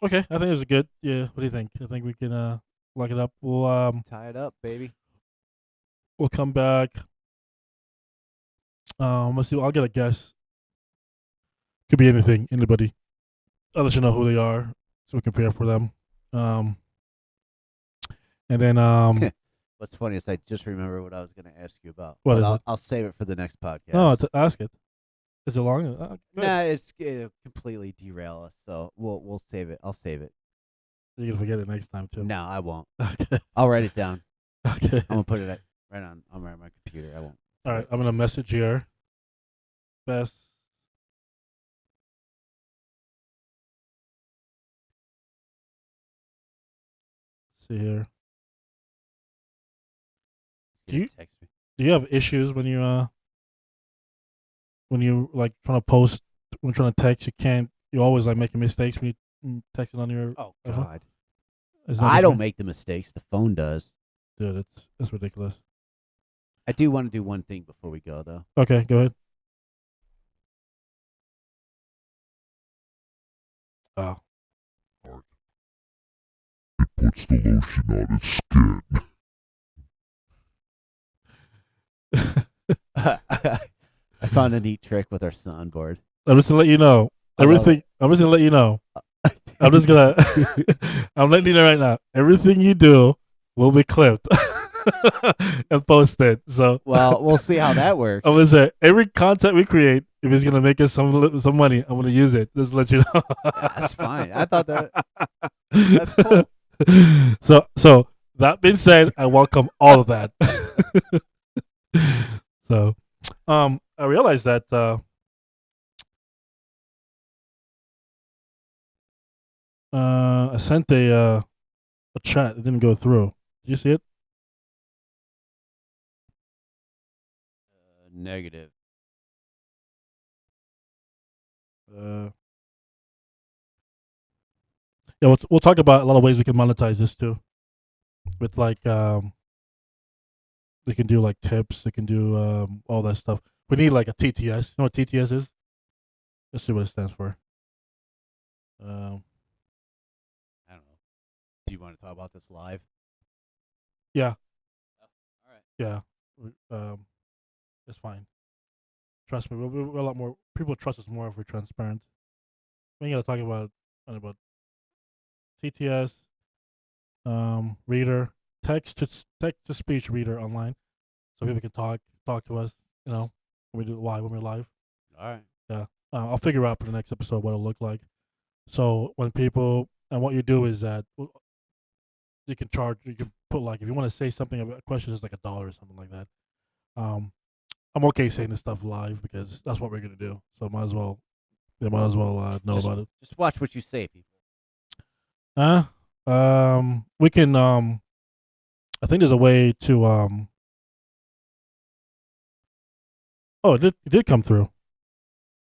Okay, I think it was good. Yeah, what do you think? I think we can lock it up. Tie it up, baby. We'll come back. Let's see. I'll get a guess. Could be anything, anybody. I'll let you know who they are, so we can prepare for them. And then What's funny is I just remember what I was going to ask you about. What but is I'll, it? I'll save it for the next podcast. no, ask it. Is it long? Good. Nah, it'll completely derail us. So we'll save it. I'll save it. You're gonna forget it next time too. No, I won't. Okay. I'll write it down. Okay. I'm gonna put it right on my computer. I won't. All right. I'm gonna message here. Best. See here. He's gonna You- text me. Do you have issues when you when you like trying to post, when you're trying to text, you always like making mistakes when you texting on your. Oh iPhone? God, Is that I just don't me? make the mistakes. The phone does. Dude, it's ridiculous. I do want to do one thing before we go, though. Okay, go ahead. Oh. Puts the lotion on its skin. I found a neat trick with our soundboard. I'm just gonna let you know I love everything. I'm just gonna let you know. I'm just gonna. I'm letting you know right now. Everything you do will be clipped and posted. So, Well, we'll see how that works. I'm gonna say every content we create, if it's gonna make us some money, I'm gonna use it. Just to let you know. Yeah, that's fine. I thought that's cool. So that being said, I welcome all of that. So, I realized that I sent a chat. It didn't go through. Did you see it? Negative. Yeah, we'll talk about a lot of ways we can monetize this too. With like they can do like tips. They can do all that stuff. We need like a TTS. You know what TTS is? Let's see what it stands for. I don't know. Do you want to talk about this live? Yeah. All right. Yeah. It's fine. Trust me, we're a lot more. People trust us more if we're transparent. We ain't gotta talk about TTS, reader, text to speech reader online, so people can talk to us. You know, when we do it live, when we're live. All right. Yeah. I'll figure out for the next episode what it'll look like. So when people and what you do is that you can put like if you want to say something about a question, it's like $1 or something like that. I'm okay saying this stuff live because that's what we're gonna do. So might as well know about it. Just watch what you say, people. We can I think there's a way to oh it did come through.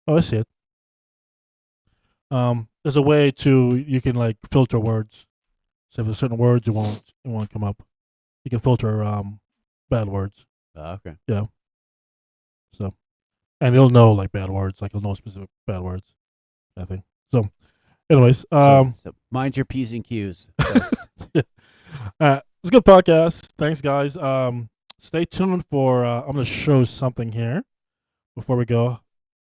Oh, I see it. There's a way you can like filter words. So if there's certain words it won't come up. You can filter bad words. Okay. So and it'll know like bad words, like it'll know specific bad words. I think. So anyways, So mind your P's and Q's, folks. it's a good podcast. Thanks, guys. Stay tuned for. I'm gonna show something here before we go.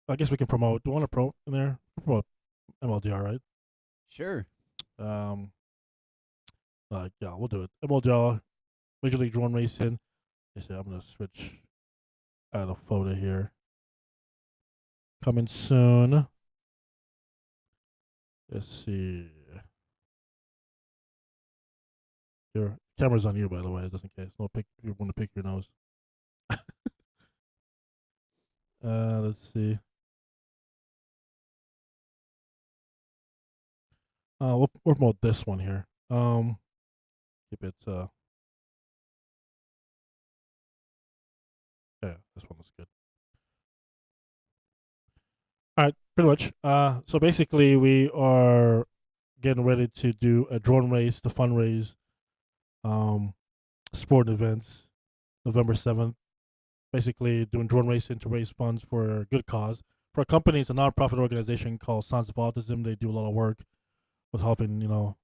I guess we can promote. Do you want to promote in there? Promote MLDR, right? Sure. Yeah, we'll do it. MLDR, Major League Drone Racing. I'm gonna switch out a photo here. Coming soon. Let's see. Your camera's on you, by the way, just in case. No pick if you want to pick your nose. Let's see. We'll promote this one here. Keep it. Yeah, this one looks good. All right, pretty much. So basically, we are getting ready to do a drone race to fundraise sport events November 7th. Basically, doing drone racing to raise funds for a good cause. For a company, it's a nonprofit organization called Sons of Autism. They do a lot of work with helping,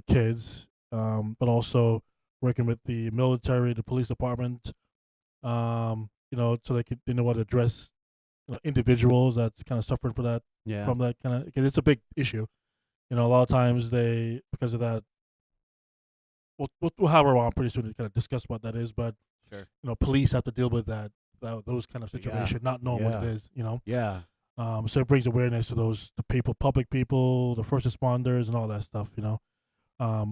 kids, but also working with the military, the police department, so they know how to address individuals that's kind of suffering from that kind of. Because it's a big issue. A lot of times because of that. We'll have her on pretty soon to kind of discuss what that is, but Sure. Police have to deal with those kind of situations, not knowing what it is. Yeah. So it brings awareness to the people, public people, the first responders, and all that stuff.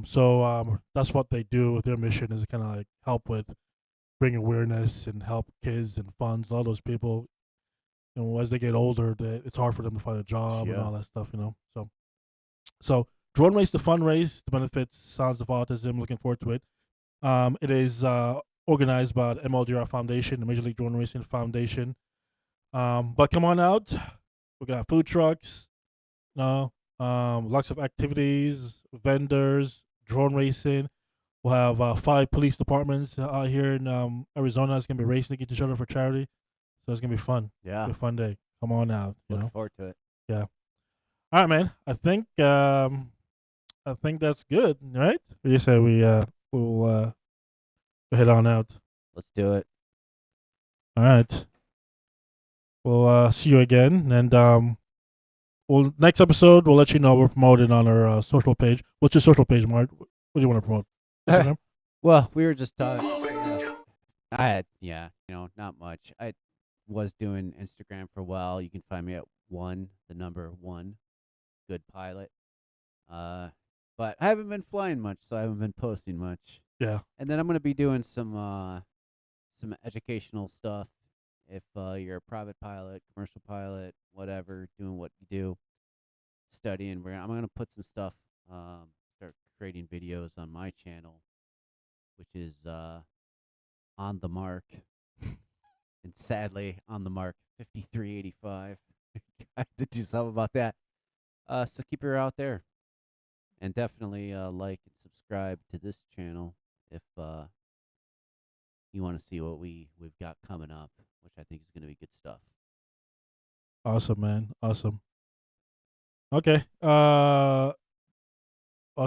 So that's what they do. Their mission is kind of like help with bring awareness and help kids and funds. All those people, as they get older, it's hard for them to find a job and all that stuff. So drone race to fundraise to benefit Sons of Autism. Looking forward to it. It is organized by the MLDR Foundation, the Major League Drone Racing Foundation. But come on out. We got food trucks. No, lots of activities, vendors, drone racing. We'll have 5 police departments out here in Arizona. It's gonna be racing against each other for charity. So it's gonna be fun. Yeah. Be a fun day. Come on out. You Looking know. forward to it. All right, man. I think that's good, right? You said we'll head on out. Let's do it. All right. We'll see you again, and well, next episode we'll let you know we're promoted on our social page. What's your social page, Mark? What do you want to promote? Instagram? Well, we were just talking. Hello, ladies and gentlemen. I had, not much. I was doing Instagram for a while. You can find me at the number 1, Good Pilot. But I haven't been flying much, so I haven't been posting much. Yeah. And then I'm gonna be doing some educational stuff. If you're a private pilot, commercial pilot, whatever, doing what you do, studying, I'm gonna put some stuff. Start creating videos on my channel, which is on the mark, and sadly on the mark 5385. I have to do something about that. So keep your eye out there, and definitely like and subscribe to this channel if you want to see what we've got coming up, which I think is going to be good stuff. Awesome, man. Awesome. Okay. I'll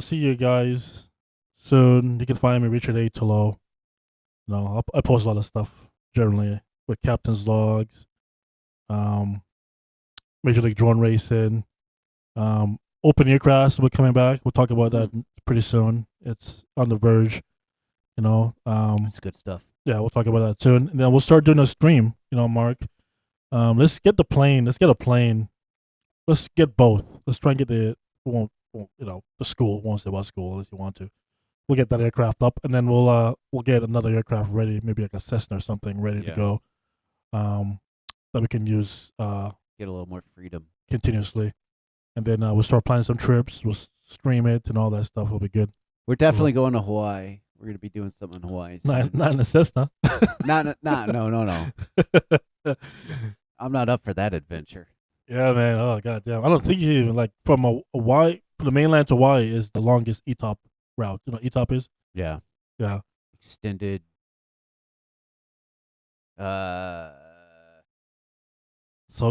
see you guys soon. You can find me Richard A. Tolo. No, I post a lot of stuff generally with Captain's Logs, Major League Drone Racing, Open Aircraft. We're coming back. We'll talk about that pretty soon. It's on the verge. It's good stuff. Yeah, we'll talk about that soon. And then we'll start doing a stream. Mark. Let's get the plane. Let's get a plane. Let's get both. Let's try and get the school. Won't say what school unless you want to. We'll get that aircraft up, and then we'll get another aircraft ready, maybe like a Cessna or something ready to go. That we can use Get a little more freedom. continuously, and then we'll start planning some trips. We'll stream it and all that stuff. Will be good. We're definitely going to Hawaii. We're going to be doing something in Hawaii. Not in a Cessna. No. I'm not up for that adventure. Yeah, man. Oh, goddamn. I don't think you even like from Hawaii, from the mainland to Hawaii is the longest ETOP route. You know what ETOP is? Yeah. Yeah. Extended. So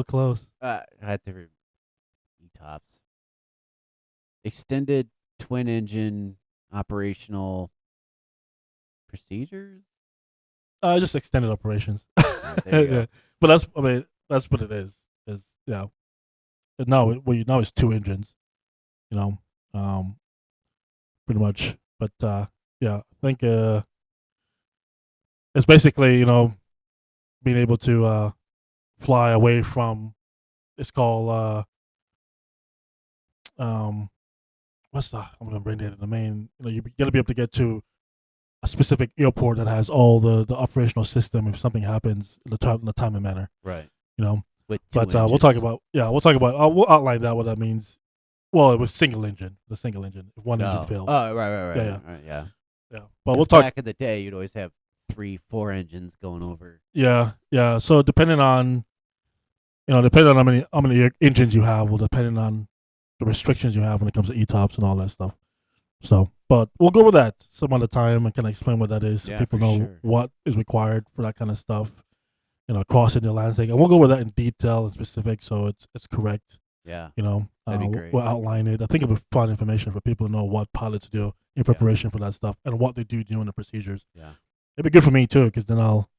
close. I had to ETOPs. Extended twin engine operational procedures. Just extended operations. There you go. Yeah. But that's what it is. Is yeah. And now it's 2 engines. Pretty much. But yeah, I think it's basically being able to fly away from. It's called what's the? I'm gonna bring that in the main. You gotta be able to get to a specific airport that has all the operational system if something happens in the time and manner. Right. But With we'll talk about we'll outline that what that means. Well, it was the single engine. If one engine fails. Oh, right. Yeah. Right, yeah. Yeah. But we'll 'Cause talk. Back in the day, you'd always have 3-4 engines going over. Yeah. So depending on how many engines you have will depend on the restrictions you have when it comes to ETOPS and all that stuff. So, but we'll go over that some other time and kind of explain what that is so Yeah, people for know sure. what is required for that kind of stuff. Crossing the Atlantic, and we'll go over that in detail and specific, so it's correct. Yeah. That'd be great. We'll outline it. I think it'll be fun information for people to know what pilots do in preparation for that stuff and what they do during the procedures. Yeah. It'd be good for me too, because then I'll,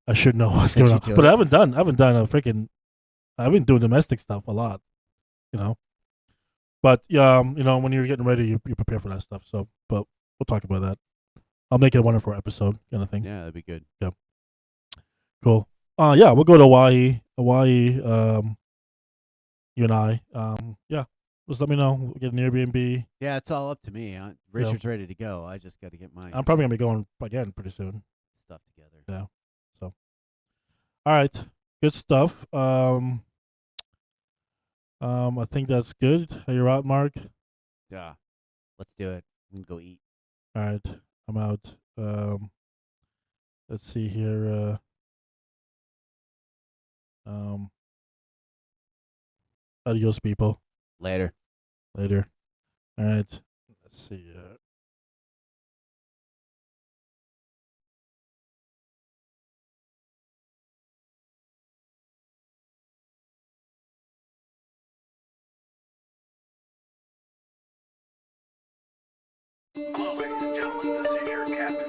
I should know what's Since going you on. do But it. I've been doing domestic stuff a lot, But when you're getting ready, you prepare for that stuff. So, but we'll talk about that. I'll make it a wonderful episode, kind of thing. Yeah, that'd be good. Cool. Yeah, we'll go to Hawaii. You and I. Yeah. Just let me know. We'll get an Airbnb. Yeah, it's all up to me. Richard's ready to go. I just got to get my I'm probably gonna be going again pretty soon. stuff together. Yeah. So. All right. Good stuff. I think that's good. Are you out, Mark? Yeah. Let's do it. We can go eat. All right. I'm out. Let's see here. Adios, people. Later. Later. All right. Let's see. Hello, ladies and gentlemen. This is your captain